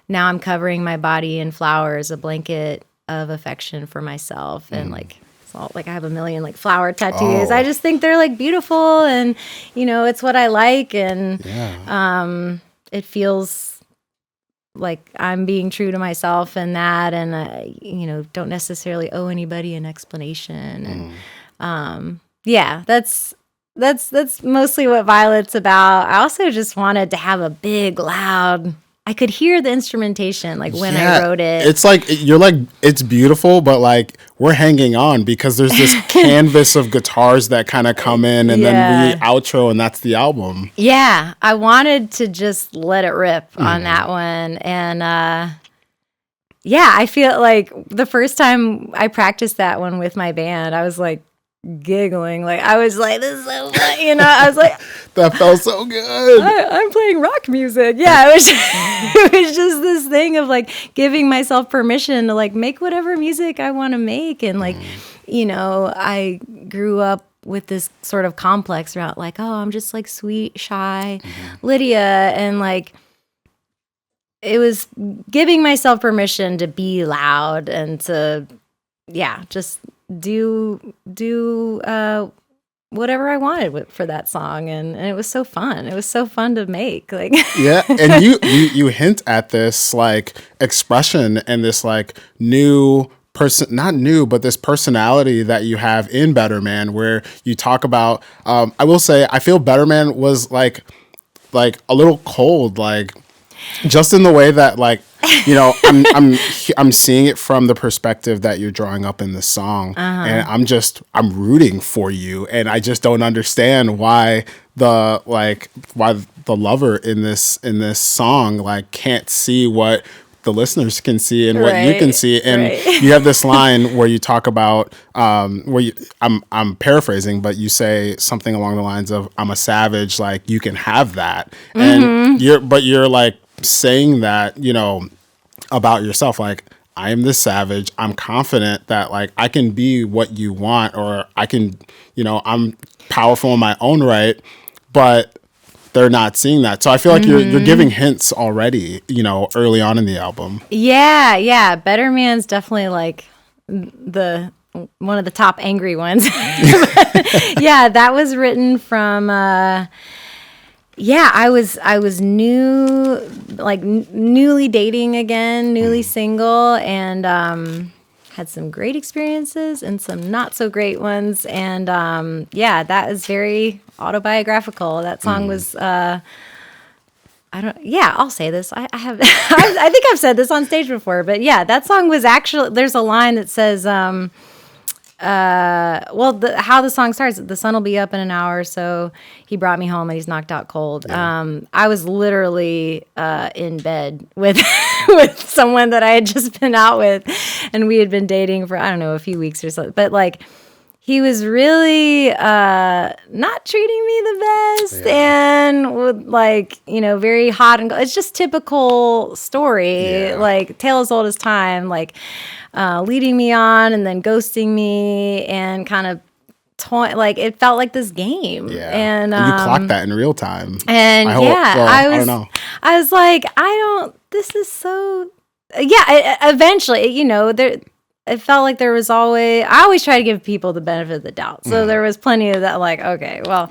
now I'm covering my body in flowers, a blanket of affection for myself. And like, it's all like I have a million like flower tattoos. I just think they're like beautiful and, it's what I like. And it feels like I'm being true to myself and that. And, don't necessarily owe anybody an explanation. And that's mostly what Violet's about. I also just wanted to have a big, loud, I could hear the instrumentation like when I wrote it. It's like it's beautiful, but like we're hanging on because there's this canvas of guitars that kind of come in and then we outro and that's the album. Yeah, I wanted to just let it rip on that one. And I feel like the first time I practiced that one with my band, I was like giggling. Like I was like, this is so fun. I was like, that felt so good. I'm playing rock music. Yeah, it was just this thing of like giving myself permission to like make whatever music I want to make. And like, I grew up with this sort of complex around like, oh, I'm just like sweet, shy Lydia. And like, it was giving myself permission to be loud and to, just do whatever I wanted for that song, and it was so fun. It was so fun to make. Like and you hint at this like expression and this like new person, not new, but this personality that you have in Better Man, where you talk about. I will say, I feel Better Man was like a little cold, like just in the way that like. I'm seeing it from the perspective that you're drawing up in the song, and I'm rooting for you, and I just don't understand why the lover in this song like can't see what the listeners can see and what you can see. And you have this line where you talk about I'm paraphrasing, but you say something along the lines of, I'm a savage, like you can have that. And you're like saying that, about yourself, like, I am this savage. I'm confident that like I can be what you want, or I can, I'm powerful in my own right, but they're not seeing that. So I feel like you're giving hints already, early on in the album. Yeah. Better Man's definitely like one of the top angry ones. Yeah, that was written from I was newly dating again, newly single, and had some great experiences and some not so great ones. And that is very autobiographical. That song was I'll say this. I have I think I've said this on stage before, but yeah, that song was actually, there's a line that says how the song starts, the sun will be up in an hour, so he brought me home and he's knocked out cold. I was literally in bed with with someone that I had just been out with, and we had been dating for, I don't know, a few weeks or so, but like he was really not treating me the best, and would very hot and it's just typical story, like tale as old as time, like leading me on and then ghosting me and kind of like it felt like this game. And you clocked that in real time. And I don't know. I was like, this is so eventually, there. It felt like there was I always try to give people the benefit of the doubt. So there was plenty of that, like, okay, well,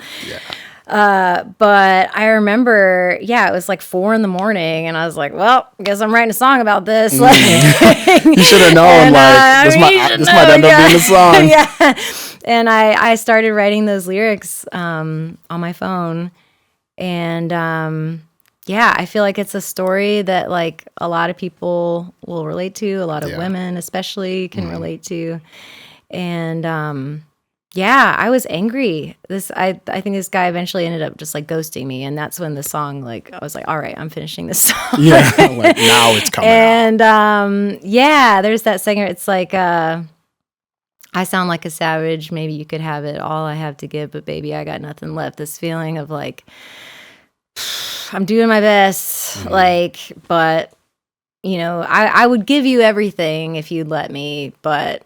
but I remember, it was like 4 a.m, and I was like, well, I guess I'm writing a song about this. You should have known, this might end up being a song. And I started writing those lyrics on my phone. And yeah, I feel like it's a story that like a lot of people will relate to, a lot of women especially can relate to. And yeah, I was angry. I think this guy eventually ended up just like ghosting me, and that's when the song, like, I was like, all right, I'm finishing this song. Yeah, like now it's coming out. And yeah, there's that singer. It's like I sound like a savage. Maybe you could have it all I have to give, but baby, I got nothing left. This feeling of like I'm doing my best, like, but you know, I would give you everything if you'd let me, but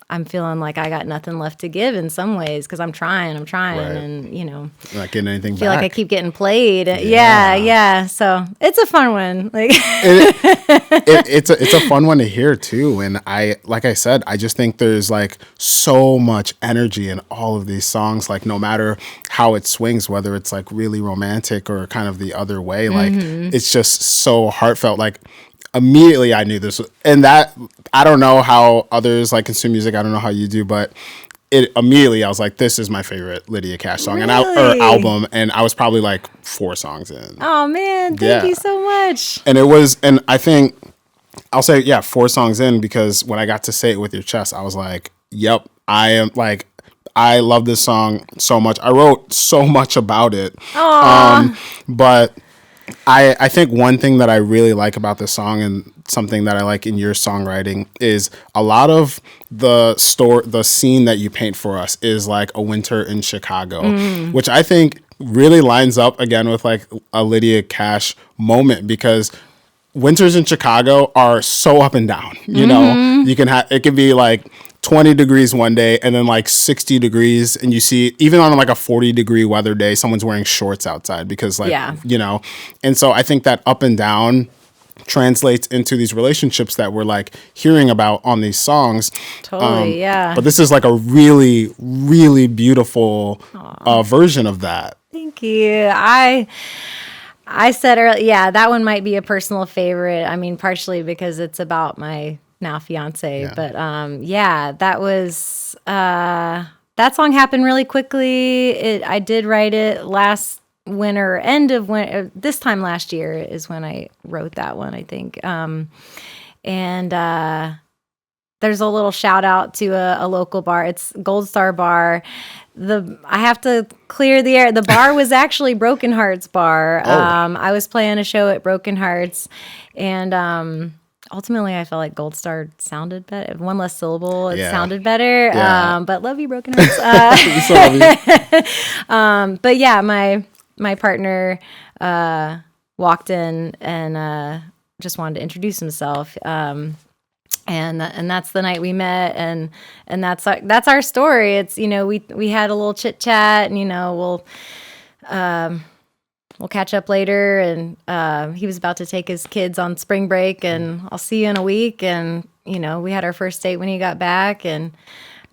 I'm feeling like I got nothing left to give in some ways because I'm trying, Right. and you know, Not getting anything I feel back. like I keep getting played. Yeah. So it's a fun one. Like it's a fun one to hear too. And like I said, I just think there's like so much energy in all of these songs. Like no matter how it swings, whether it's like really romantic or kind of the other way, like it's just so heartfelt. Like immediately I knew this, and that I don't know how others like consume music. I don't know how you do, but it immediately I was like, this is my favorite Lydia Cash song or album, and I was probably like 4 songs in. Oh man, thank you so much. And I think I'll say 4 songs in because when I got to say it with your chest, I was like, yep, I love this song so much. I wrote so much about it. But I think one thing that I really like about this song and something that I like in your songwriting is a lot of the scene that you paint for us is like a winter in Chicago, which I think really lines up again with like a Lydia Cash moment because winters in Chicago are so up and down. You know, you can it can be like 20 degrees one day and then like 60 degrees. And you see, even on like a 40-degree weather day, someone's wearing shorts outside because like, you know, and so I think that up and down translates into these relationships that we're like hearing about on these songs. Totally, But this is like a really, really beautiful version of that. Thank you. I said earlier, that one might be a personal favorite. I mean, partially because it's about my now fiance, but that was that song happened really quickly. I did write it last winter, end of winter, this time last year is when I wrote that one, I think. And there's a little shout out to a local bar. It's Gold Star Bar. I have to clear the air. The bar was actually Broken Hearts Bar. I was playing a show at Broken Hearts, and ultimately I felt like Gold Star sounded better. One less syllable, it sounded better. But love you, Broken Hearts. But yeah, my partner walked in and just wanted to introduce himself. And that's the night we met, and that's our story. It's, you know, we had a little chit chat, and you know, we'll catch up later. And he was about to take his kids on spring break, and I'll see you in a week. And you know, we had our first date when he got back, and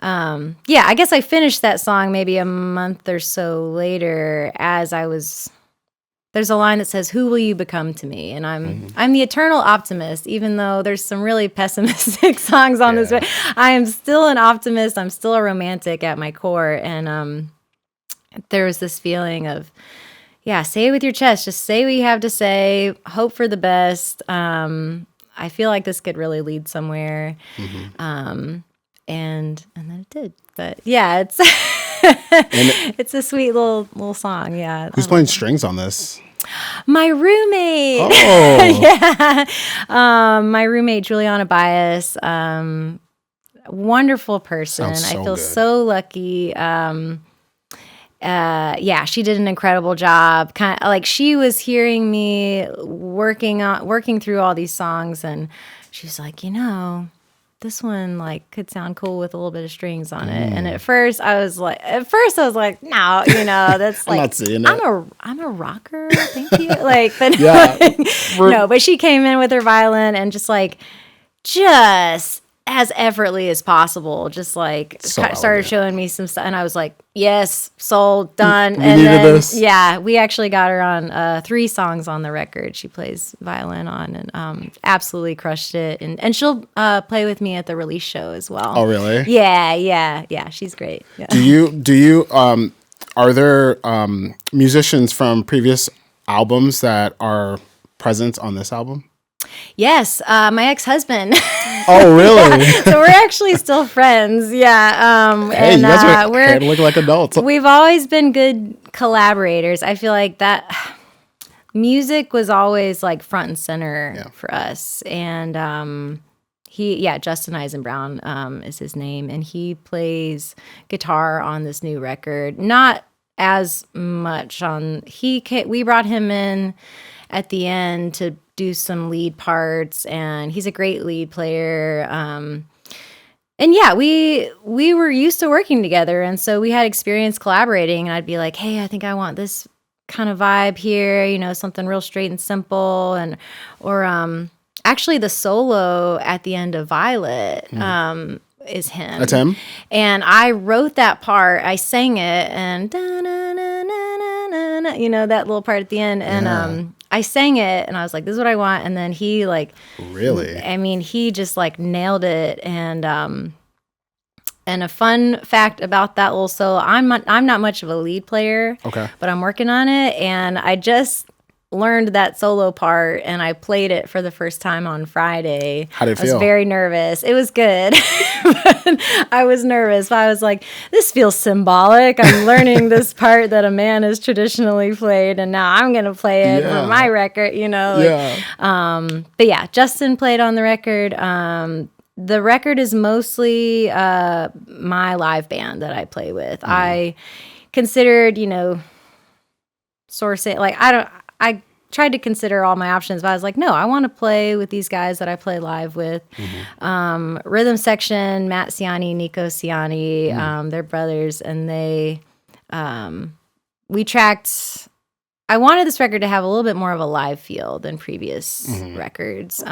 I guess I finished that song maybe a month or so later. There's a line that says, "Who will you become to me?" And I'm the eternal optimist, even though there's some really pessimistic songs on this. I am still an optimist. I'm still a romantic at my core. And there was this feeling of, say it with your chest. Just say what you have to say. Hope for the best. I feel like this could really lead somewhere. And then it did. But it's it's a sweet little song. Yeah. Who's playing strings on this? My roommate. My roommate Juliana Bias. Wonderful person. Sounds so I feel good. so lucky. She did an incredible job. Kind of like she was hearing me working through all these songs, and she was like, you know, this one like could sound cool with a little bit of strings on it. And at first I was like, no, you know, that's like, I'm not seeing it. I'm a rocker. Thank you. Like, but no, but she came in with her violin and just as effortlessly as possible, just like started showing me some stuff, and I was like, yes, sold, done. We needed this. We actually got her on 3 songs on the record. She plays violin on, and absolutely crushed it. And she'll play with me at the release show as well. Oh, really? Yeah, she's great. Yeah. Do you Are there musicians from previous albums that are present on this album? Yes, my ex-husband. Oh, really? Yeah, so we're actually still friends. Yeah. Hey, you guys are looking like adults. We've always been good collaborators. I feel like that music was always like front and center for us. And Justin Eisenbrown is his name, and he plays guitar on this new record. Not as much on we brought him in at the end to do some lead parts, and he's a great lead player. And yeah, we were used to working together, and so we had experience collaborating, and I'd be like, hey, I think I want this kind of vibe here, something real straight and simple, or actually the solo at the end of Violet is him. That's him? And I wrote that part, I sang it, and that little part at the end, and I sang it, and I was like, this is what I want. And then he really, he just nailed it. And a fun fact about that little solo, I'm not much of a lead player, okay, but I'm working on it. And I just learned that solo part, and I played it for the first time on Friday. How did it feel? I was very nervous. It was good. But I was nervous. But I was like, this feels symbolic. I'm learning this part that a man has traditionally played, and now I'm going to play it for my record, But yeah, Justin played on the record. The record is mostly my live band that I play with. I considered, sourcing, I tried to consider all my options, but I was like, no, I want to play with these guys that I play live with. Rhythm section, Matt Ciani, Nico Ciani, they're brothers, and we tracked. I wanted this record to have a little bit more of a live feel than previous records.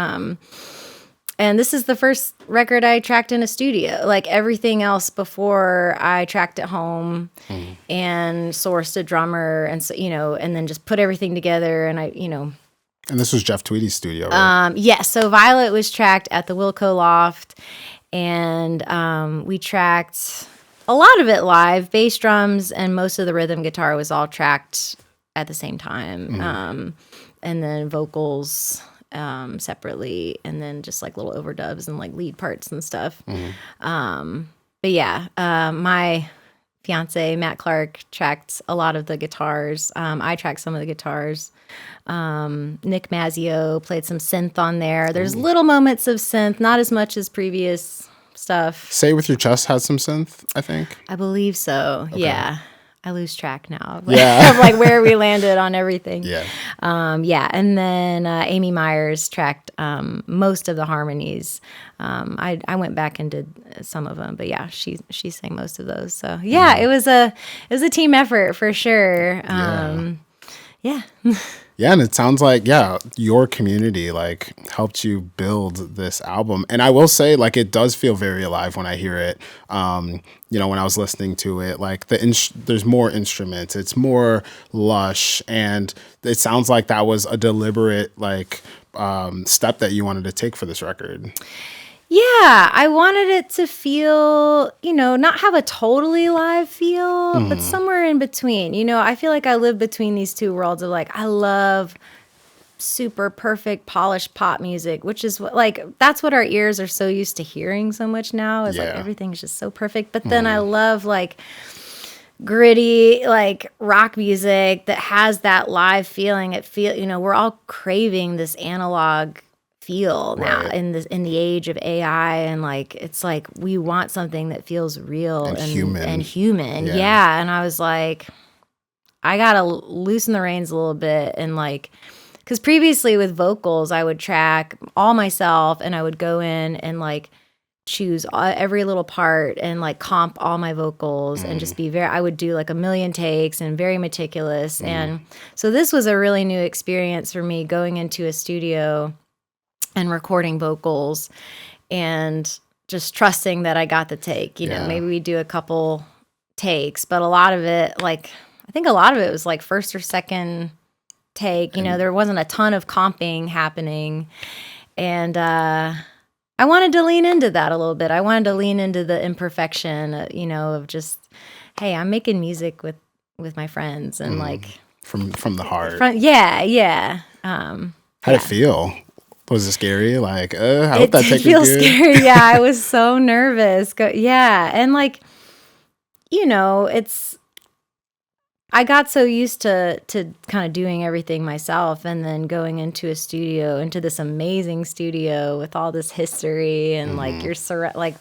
And this is the first record I tracked in a studio. Like everything else before, I tracked at home and sourced a drummer, and so, and then just put everything together. And And this was Jeff Tweedy's studio, right? Yeah. So Violet was tracked at the Wilco Loft, and we tracked a lot of it live. Bass drums and most of the rhythm guitar was all tracked at the same time, and then vocals separately, and then just little overdubs and lead parts and stuff. But yeah, my fiance Matt Clark tracked a lot of the guitars. I tracked some of the guitars. Nick Mazzio played some synth on there. There's little moments of synth, not as much as previous stuff. Say With Your Chest had some synth, I think. I believe so. Okay. Yeah. I lose track now of where we landed on everything. Yeah. And then Amy Myers tracked most of the harmonies. I went back and did some of them, but yeah, she sang most of those. So yeah, it was a team effort for sure. Yeah. Yeah, and it sounds like, your community helped you build this album. And I will say, it does feel very alive when I hear it. When I was listening to it, there's more instruments, it's more lush, and it sounds like that was a deliberate step that you wanted to take for this record. Yeah, I wanted it to feel, not have a totally live feel, but somewhere in between. I feel like I live between these two worlds of I love super perfect polished pop music, which is that's what our ears are so used to hearing so much now, is everything's just so perfect. But then I love gritty rock music that has that live feeling. We're all craving this analog feel now in the age of AI, and it's we want something that feels real and human. Yeah. And I was like, I gotta loosen the reins a little bit, and because previously with vocals I would track all myself, and I would go in and choose every little part and comp all my vocals and just be I would do a million takes and very meticulous. And so this was a really new experience for me, going into a studio and recording vocals and just trusting that I got the take. Maybe we do a couple takes, but a lot of it, I think a lot of it was first or second take. There wasn't a ton of comping happening. And I wanted to lean into that a little bit. I wanted to lean into the imperfection, of just, hey, I'm making music with with my friends and like from the heart. Yeah. How'd it feel? Was it scary? Like, I hope that take feel good. scary. Yeah, I was so nervous. And like, I got so used to kind of doing everything myself, and then going into this amazing studio with all this history, and like like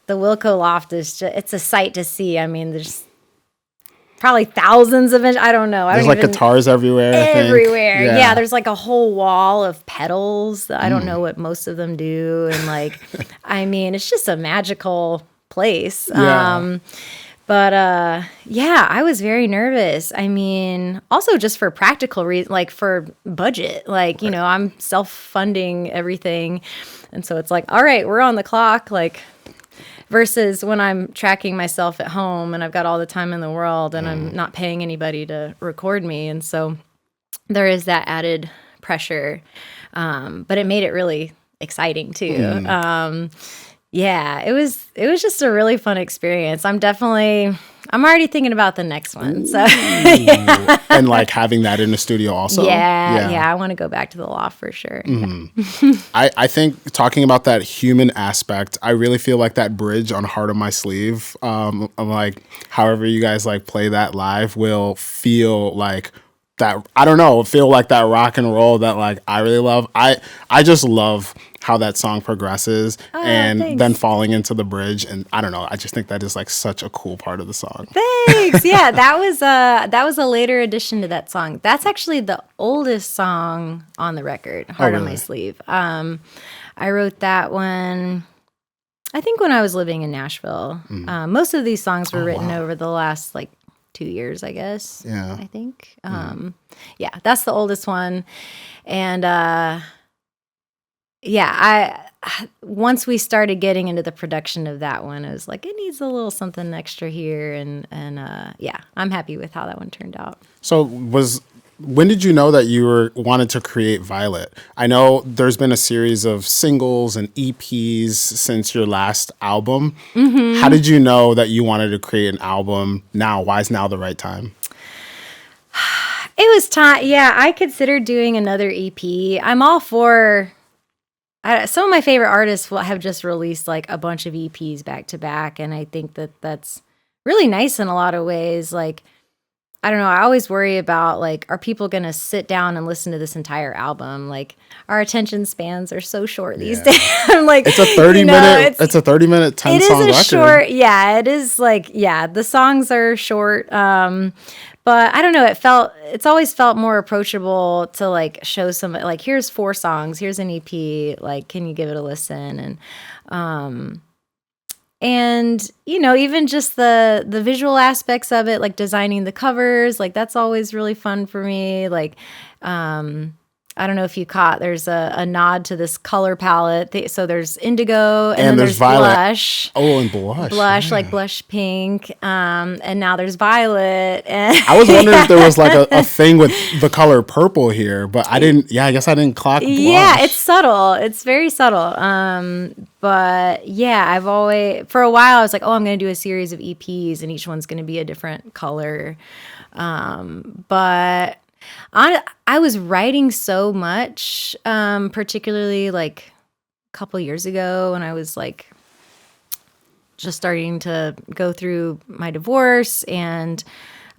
the Wilco Loft is it's a sight to see. I mean, there's probably thousands of I don't know. There's like guitars everywhere. Everywhere. Yeah, there's like a whole wall of pedals that I don't know what most of them do, and like, I mean, it's just a magical place. Yeah. But I was very nervous. I mean, also just for practical reasons, like for budget, like, I'm self-funding everything. And so it's like, all right, we're on the clock, like, versus when I'm tracking myself at home and I've got all the time in the world and I'm not paying anybody to record me. And so there is that added pressure. But it made it really exciting too. Yeah, it was just a really fun experience. I'm already thinking about the next one. So and like having that in the studio also. Yeah, I want to go back to the Loft for sure. I think talking about that human aspect, I really feel like that bridge on Heart on My Sleeve, I'm like, however you guys like play that live will feel like that, I don't know, feel like that rock and roll that like I really love. I just love how that song progresses and then falling into the bridge, and I don't know, I just think that is like such a cool part of the song. Thanks. Yeah, that was a later addition to that song. That's actually the oldest song on the record, Heart on My Sleeve. I wrote that one, I think, when I was living in Nashville. Most of these songs were written over the last like 2 years, I guess. Yeah. I think. Yeah, that's the oldest one. And once we started getting into the production of that one, it was like, it needs a little something extra here. And I'm happy with how that one turned out. So when did you know that you wanted to create Violet? I know there's been a series of singles and EPs since your last album. How did you know that you wanted to create an album now? Why is now the right time? It was time. Yeah, I considered doing another EP. I'm all for... some of my favorite artists have just released like a bunch of EPs back to back, and I think that that's really nice in a lot of ways. Like, I don't know, I always worry about like, are people going to sit down and listen to this entire album? Like, our attention spans are so short these days. I'm like, it's a 30-minute 10-song record. It is a short. Yeah, it is like, the songs are short. But I don't know, it's always felt more approachable to like show somebody, like, here's 4 songs, here's an EP, like, can you give it a listen? And even just the visual aspects of it, like designing the covers, like that's always really fun for me. Like, I don't know if you caught, there's a nod to this color palette. So there's indigo, and then there's violet. Blush. Oh, and blush. Blush, like blush pink. And now there's violet. And I was wondering if there was like a thing with the color purple here, but I didn't. Yeah, I guess I didn't clock blush. Yeah, it's subtle. It's very subtle. But yeah, I've always, for a while, I was like, oh, I'm going to do a series of EPs, and each one's going to be a different color. But I was writing so much, particularly like a couple years ago when I was like just starting to go through my divorce and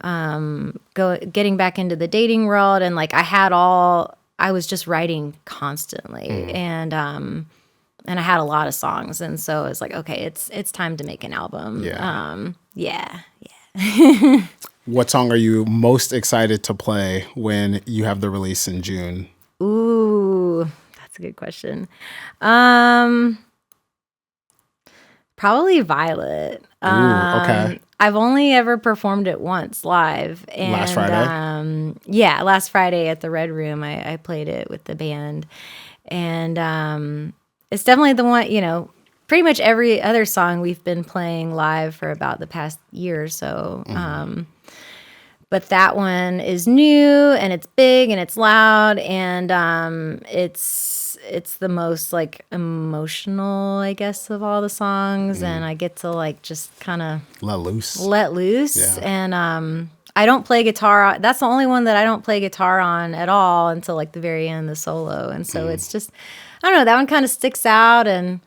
getting back into the dating world, and like I was just writing constantly, and I had a lot of songs, and so it's like, okay, it's time to make an album. Yeah. What song are you most excited to play when you have the release in June? Ooh, that's a good question. Probably Violet. Ooh, okay. I've only ever performed it once live. And, last Friday? Yeah, last Friday at the Red Room, I played it with the band. And it's definitely the one, pretty much every other song we've been playing live for about the past year or so. But that one is new, and it's big, and it's loud, and it's the most like emotional, I guess, of all the songs, and I get to like just kind of let loose. Yeah. And I don't play guitar. That's the only one that I don't play guitar on at all until like the very end, the solo. And so it's just, I don't know, that one kind of sticks out, and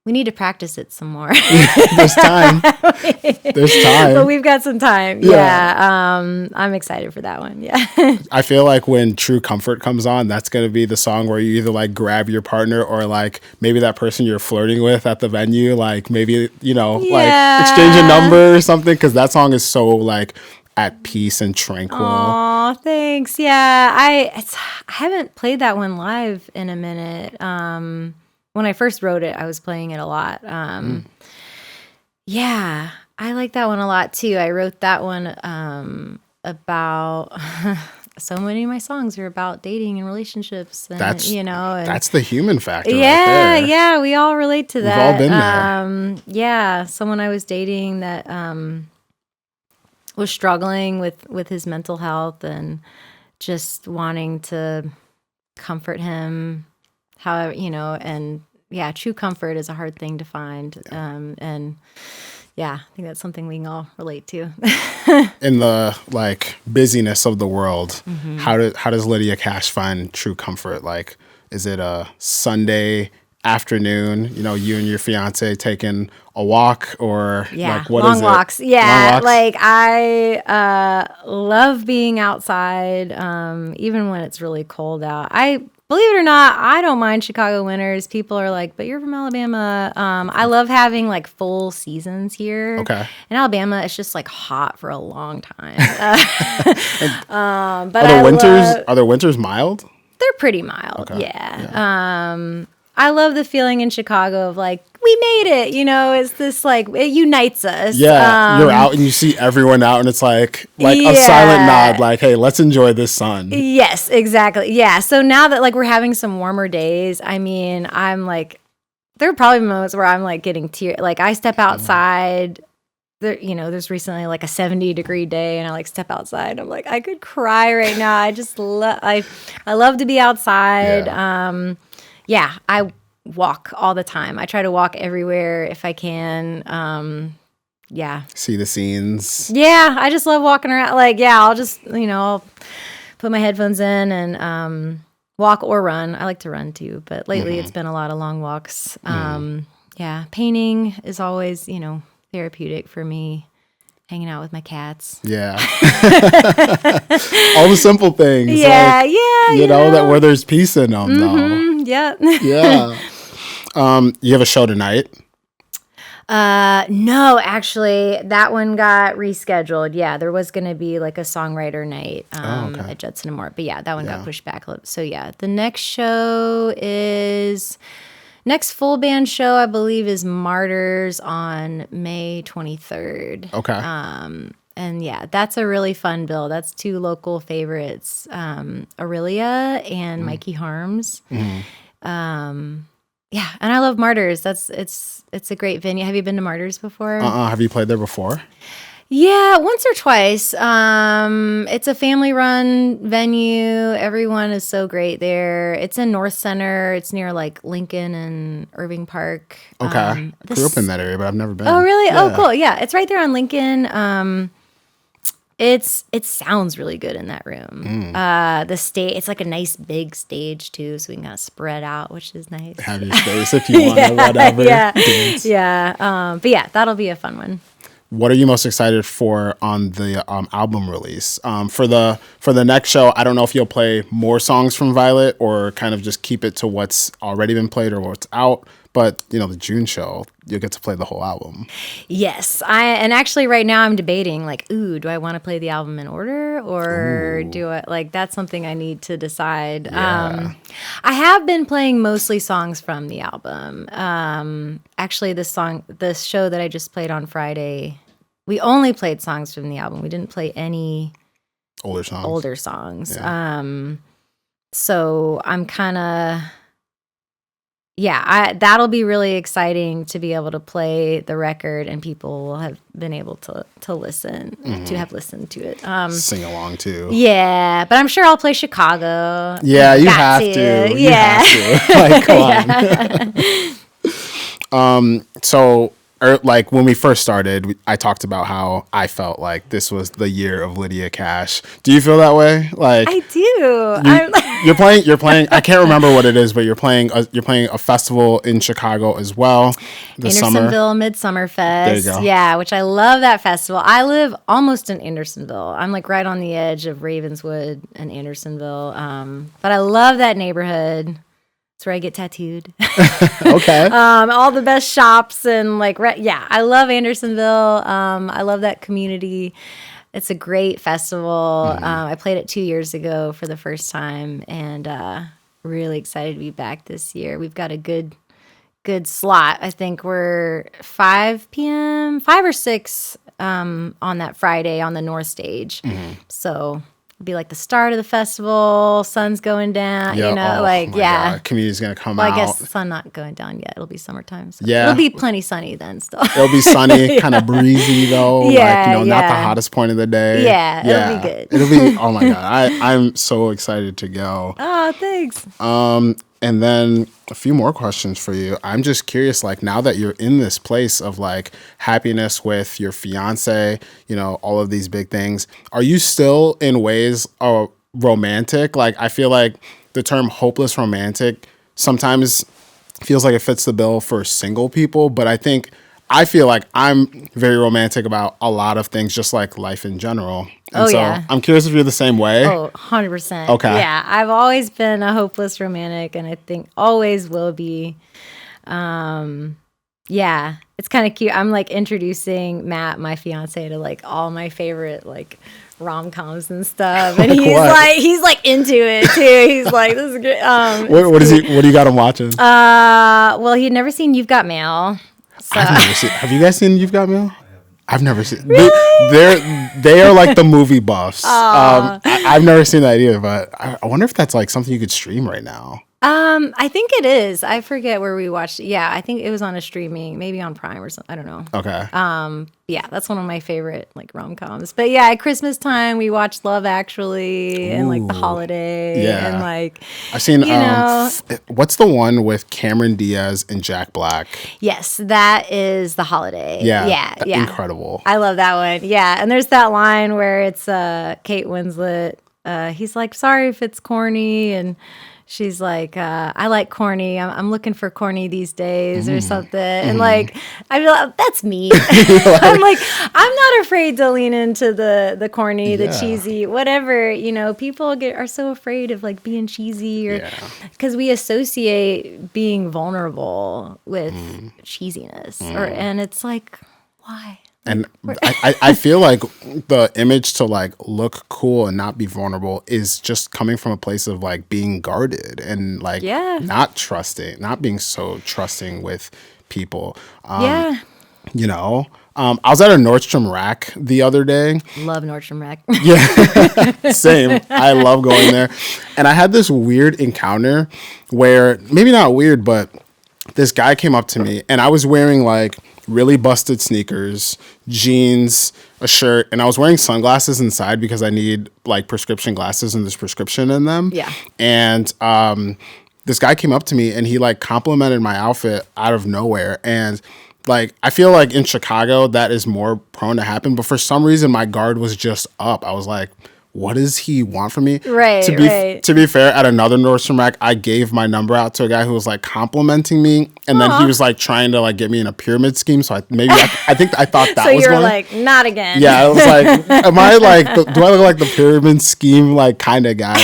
we need to practice it some more. There's time. There's time. But we've got some time. Yeah. I'm excited for that one. Yeah. I feel like when True Comfort comes on, that's going to be the song where you either like grab your partner or like maybe that person you're flirting with at the venue, like maybe, you know, like exchange a number or something, because that song is so like at peace and tranquil. Oh, thanks. Yeah. I haven't played that one live in a minute. When I first wrote it, I was playing it a lot. Yeah, I like that one a lot too. I wrote that one about so many of my songs are about dating and relationships, and and that's the human factor. Yeah, right there. Yeah, we all relate to that. We've all been there. Yeah, someone I was dating that was struggling with his mental health and just wanting to comfort him. However, and yeah, true comfort is a hard thing to find. And yeah, I think that's something we can all relate to. In the like busyness of the world, how does Lydia Cash find true comfort? Like, is it a Sunday afternoon, you and your fiance taking a walk, or like what long is it? Walks. Yeah, long walks? Like I love being outside, even when it's really cold out. Believe it or not, I don't mind Chicago winters. People are like, but you're from Alabama. I love having like full seasons here. Okay. In Alabama, it's just like hot for a long time. But Are the winters mild? They're pretty mild. Okay. Yeah. I love the feeling in Chicago of like, we made it, it's this like, it unites us. Yeah, you're out and you see everyone out and it's like a silent nod, like, hey, let's enjoy this sun. Yes, exactly. Yeah, so now that like we're having some warmer days, I mean, I'm like, there are probably moments where I'm like getting tears. Like I step outside, there's recently like a 70-degree day and I like step outside. I'm like, I could cry right now. I just I love to be outside. Yeah, I walk all the time. I try to walk everywhere if I can. Yeah. See the scenes. Yeah, I just love walking around. Like, yeah, I'll just, I'll put my headphones in and walk or run. I like to run too, but lately it's been a lot of long walks. Yeah, painting is always, therapeutic for me. Hanging out with my cats. Yeah. All the simple things. Yeah, that where there's peace in them, though. Yeah. Yeah. You have a show tonight? No, actually, that one got rescheduled. Yeah, there was going to be like a songwriter night at Judson and Moore. But yeah, that one got pushed back. So yeah, the next full band show, I believe, is Martyrs on May 23rd. Okay. And yeah, that's a really fun bill. That's two local favorites, Aurelia and Mikey Harms. Yeah, and I love Martyrs. It's a great venue. Have you been to Martyrs before? Have you played there before? Yeah, once or twice. It's a family-run venue. Everyone is so great there. It's in North Center. It's near like Lincoln and Irving Park. Okay. Grew up in that area, but I've never been. Oh, really? Yeah. Oh, cool. Yeah, it's right there on Lincoln. It sounds really good in that room. The stage, it's like a nice big stage too, so we can kind of spread out, which is nice. Have your space if you want or whatever. Yeah. But yeah, that'll be a fun one. What are you most excited for on the album release? For the next show, I don't know if you'll play more songs from Violet or kind of just keep it to what's already been played or what's out. But, the June show, you'll get to play the whole album. Yes. And actually right now I'm debating like, do I want to play the album in order or do I like, that's something I need to decide. Yeah. I have been playing mostly songs from the album. Actually this show that I just played on Friday, we only played songs from the album. We didn't play any older songs. Yeah. So I'm kind of, that'll be really exciting to be able to play the record and people will have been able to listen, to have listened to it. Sing along too. Yeah, but I'm sure I'll play Chicago. Yeah, you have to. Yeah. You have to. Like, come on. So like when we first started, I talked about how I felt like this was the year of Lydia Cash. Do you feel that way? Like I do. you're playing. I can't remember what it is, but you're playing a festival in Chicago as well. This summer, Andersonville Midsummer Fest. There you go. Yeah, which I love that festival. I live almost in Andersonville. I'm like right on the edge of Ravenswood and Andersonville. But I love that neighborhood. It's where I get tattooed. Okay. All the best shops and like, yeah, I love Andersonville. I love that community. It's a great festival. I played it 2 years ago for the first time, and really excited to be back this year. We've got a good slot. I think we're 5 p.m., 5 or 6 on that Friday on the North Stage. So it'll be like the start of the festival. Sun's going down, Yeah, God. Community's gonna come out. I guess the sun not going down yet. It'll be summertime. So Yeah. it'll be plenty sunny then still. It'll be sunny, kind of breezy though. Yeah, like, not the hottest point of the day. Yeah, it'll be good. It'll be. Oh my God, I'm so excited to go. Oh, thanks. And then a few more questions for you. I'm just curious, like now that you're in this place of like happiness with your fiance, all of these big things, are you still in ways romantic? Like I feel like the term hopeless romantic sometimes feels like it fits the bill for single people, but I feel like I'm very romantic about a lot of things, just like life in general. And yeah. I'm curious if you're the same way. Oh, 100%. Okay. Yeah, I've always been a hopeless romantic, and I think always will be. Yeah, it's kind of cute. I'm like introducing Matt, my fiance, to like all my favorite like rom-coms and stuff, and he's like into it too. He's like, this is great. What do you got him watching? Well, he'd never seen You've Got Mail. So. I've never seen. Have you guys seen You've Got Mail? I've never seen. Really? They are like the movie buffs. I've never seen that either, but I wonder if that's like something you could stream right now. I think it is. I forget where we watched it. Yeah, I think it was on a streaming, maybe on Prime or something. I don't know. Okay. Yeah, that's one of my favorite like rom-coms. But yeah, at Christmas time we watched Love Actually and like The Holiday. Yeah. And like I've seen what's the one with Cameron Diaz and Jack Black? Yes, that is The Holiday. Yeah. Incredible. I love that one. Yeah. And there's that line where it's Kate Winslet. He's like, sorry if it's corny, and she's like, I like corny. I'm looking for corny these days or something. And like, I feel like, that's me. I'm like, I'm not afraid to lean into the corny, the cheesy, whatever. People are so afraid of like being cheesy or because we associate being vulnerable with cheesiness. And it's like, why? And I feel like the image to like look cool and not be vulnerable is just coming from a place of like being guarded and like not being so trusting with people. I was at a Nordstrom Rack the other day. Love Nordstrom Rack. Yeah, same. I love going there. And I had this weird encounter where, maybe not weird, but this guy came up to me and I was wearing like really busted sneakers, jeans, a shirt, and I was wearing sunglasses inside because I need like prescription glasses and there's prescription in them. Yeah. And this guy came up to me and he like complimented my outfit out of nowhere. And like I feel like in Chicago that is more prone to happen, but for some reason my guard was just up. I was like, what does he want from me? Right. To be fair, at another Nordstrom Rack, I gave my number out to a guy who was like complimenting me, and then he was like trying to like get me in a pyramid scheme. So I thought that so was you're like, not again. Yeah, I was like, am I like, do I look like the pyramid scheme like kind of guy?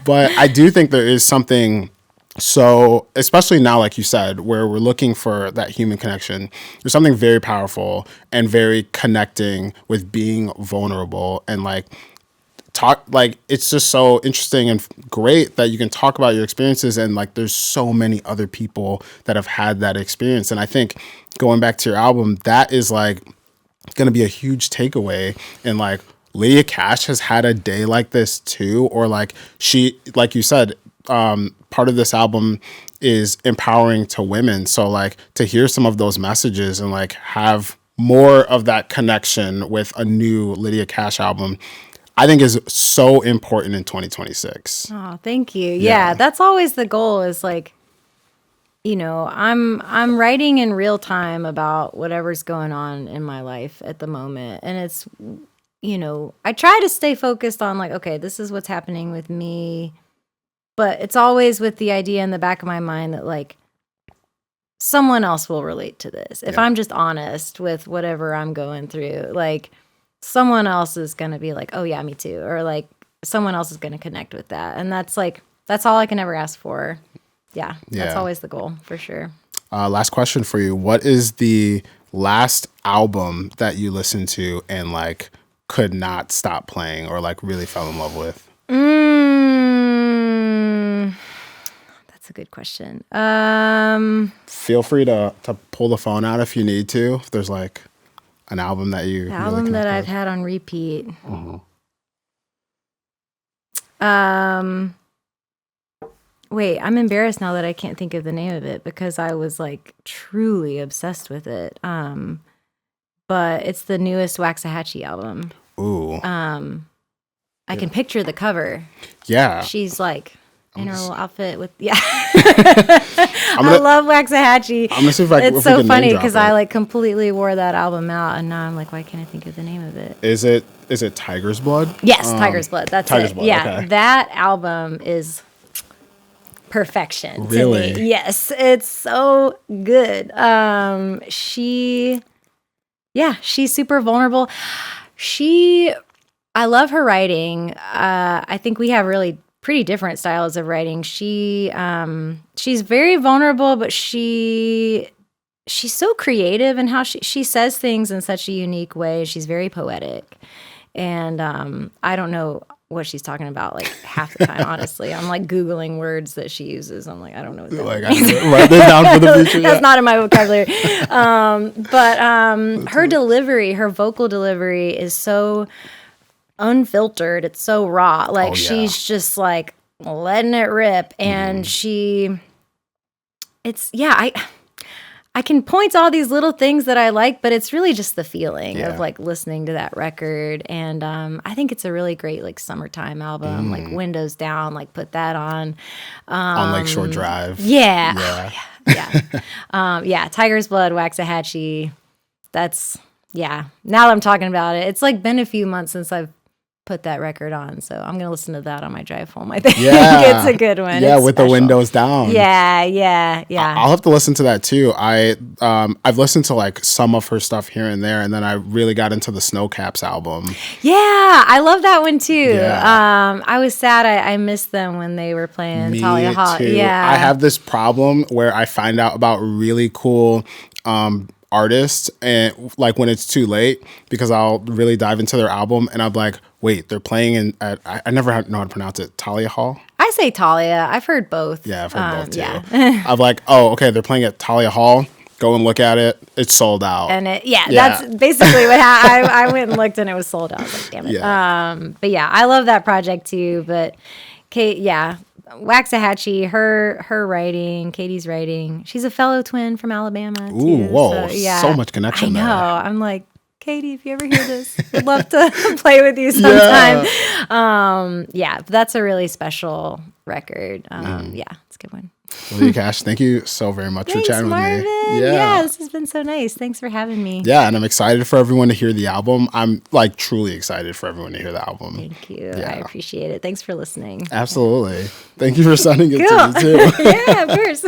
But I do think there is something. So, especially now, like you said, where we're looking for that human connection, there's something very powerful and very connecting with being vulnerable and like talk. Like, it's just so interesting and great that you can talk about your experiences, and like there's so many other people that have had that experience. And I think going back to your album, that is like going to be a huge takeaway. And like Lydia Cash has had a day like this too, or like she, like you said, part of this album is empowering to women. So like to hear some of those messages and like have more of that connection with a new Lydia Cash album, I think is so important in 2026. Oh, thank you. Yeah, that's always the goal, is like, I'm writing in real time about whatever's going on in my life at the moment. And it's, I try to stay focused on like, okay, this is what's happening with me. But it's always with the idea in the back of my mind that like someone else will relate to this. If I'm just honest with whatever I'm going through, like someone else is going to be like, oh yeah, me too. Or like someone else is going to connect with that. And that's all I can ever ask for. Yeah. That's always the goal for sure. Last question for you. What is the last album that you listened to and like could not stop playing or like really fell in love with? That's a good question. Feel free to pull the phone out if you need to. If there's like an album that you album that I've had on repeat. Wait, I'm embarrassed now that I can't think of the name of it because I was like truly obsessed with it. But it's the newest Waxahachie album. Ooh. I can picture the cover. Yeah. She's like in her little outfit with I love Waxahachie. I'm gonna see if it's so funny because I like completely wore that album out, and now I'm like, why can't I think of the name of it? Is it Tiger's Blood? Yes, Tiger's Blood. That's Tiger's it. Blood, yeah, okay. That album is perfection. Really? To me. Yes, it's so good. She's super vulnerable. I love her writing. I think we have really pretty different styles of writing. She's very vulnerable, but she's so creative in how she says things in such a unique way. She's very poetic. And I don't know what she's talking about like half the time, honestly. I'm like Googling words that she uses. I'm like, I don't know what that means. Write this down for the future. That's not in my vocabulary. But her delivery, her vocal delivery is so unfiltered. It's so raw. Like she's just like letting it rip. And I can point to all these little things that I like, but it's really just the feeling of like listening to that record. And I think it's a really great like summertime album, like windows down, like put that on Lakeshore Drive. Yeah. Tiger's Blood, Waxahachie. That's now that I'm talking about it, it's like been a few months since I've put that record on, so I'm gonna listen to that on my drive home. I think it's a good one. Yeah, with the windows down. Yeah. I'll have to listen to that too. I've listened to like some of her stuff here and there, and then I really got into the Snowcaps album. Yeah, I love that one too. Yeah. I was sad I missed them when they were playing Talia Hall. Too. Yeah, I have this problem where I find out about really cool artists and like when it's too late, because I'll really dive into their album and I'm like, wait, they're playing I never know how to pronounce it. Talia Hall? I say Talia. I've heard both. Yeah, I've heard both too. Yeah. I'm like, oh, okay, they're playing at Talia Hall. Go and look at it. It's sold out. And that's basically what happened. I went and looked and it was sold out. I was like, damn it. Yeah. But yeah, I love that project too. But Kate, Waxahachie, her writing, Katie's writing. She's a fellow twin from Alabama too. Ooh, whoa. So much connection there. I know. I'm like, Katie, if you ever hear this, I'd love to play with you sometime. But that's a really special record. It's a good one. Lydia Cash, thank you so very much for chatting with me. Yeah, this has been so nice. Thanks for having me. Yeah, and I'm excited for everyone to hear the album. I'm like truly excited for everyone to hear the album. Thank you. Yeah. I appreciate it. Thanks for listening. Absolutely. Thank you for sending it to me too. Yeah, of course.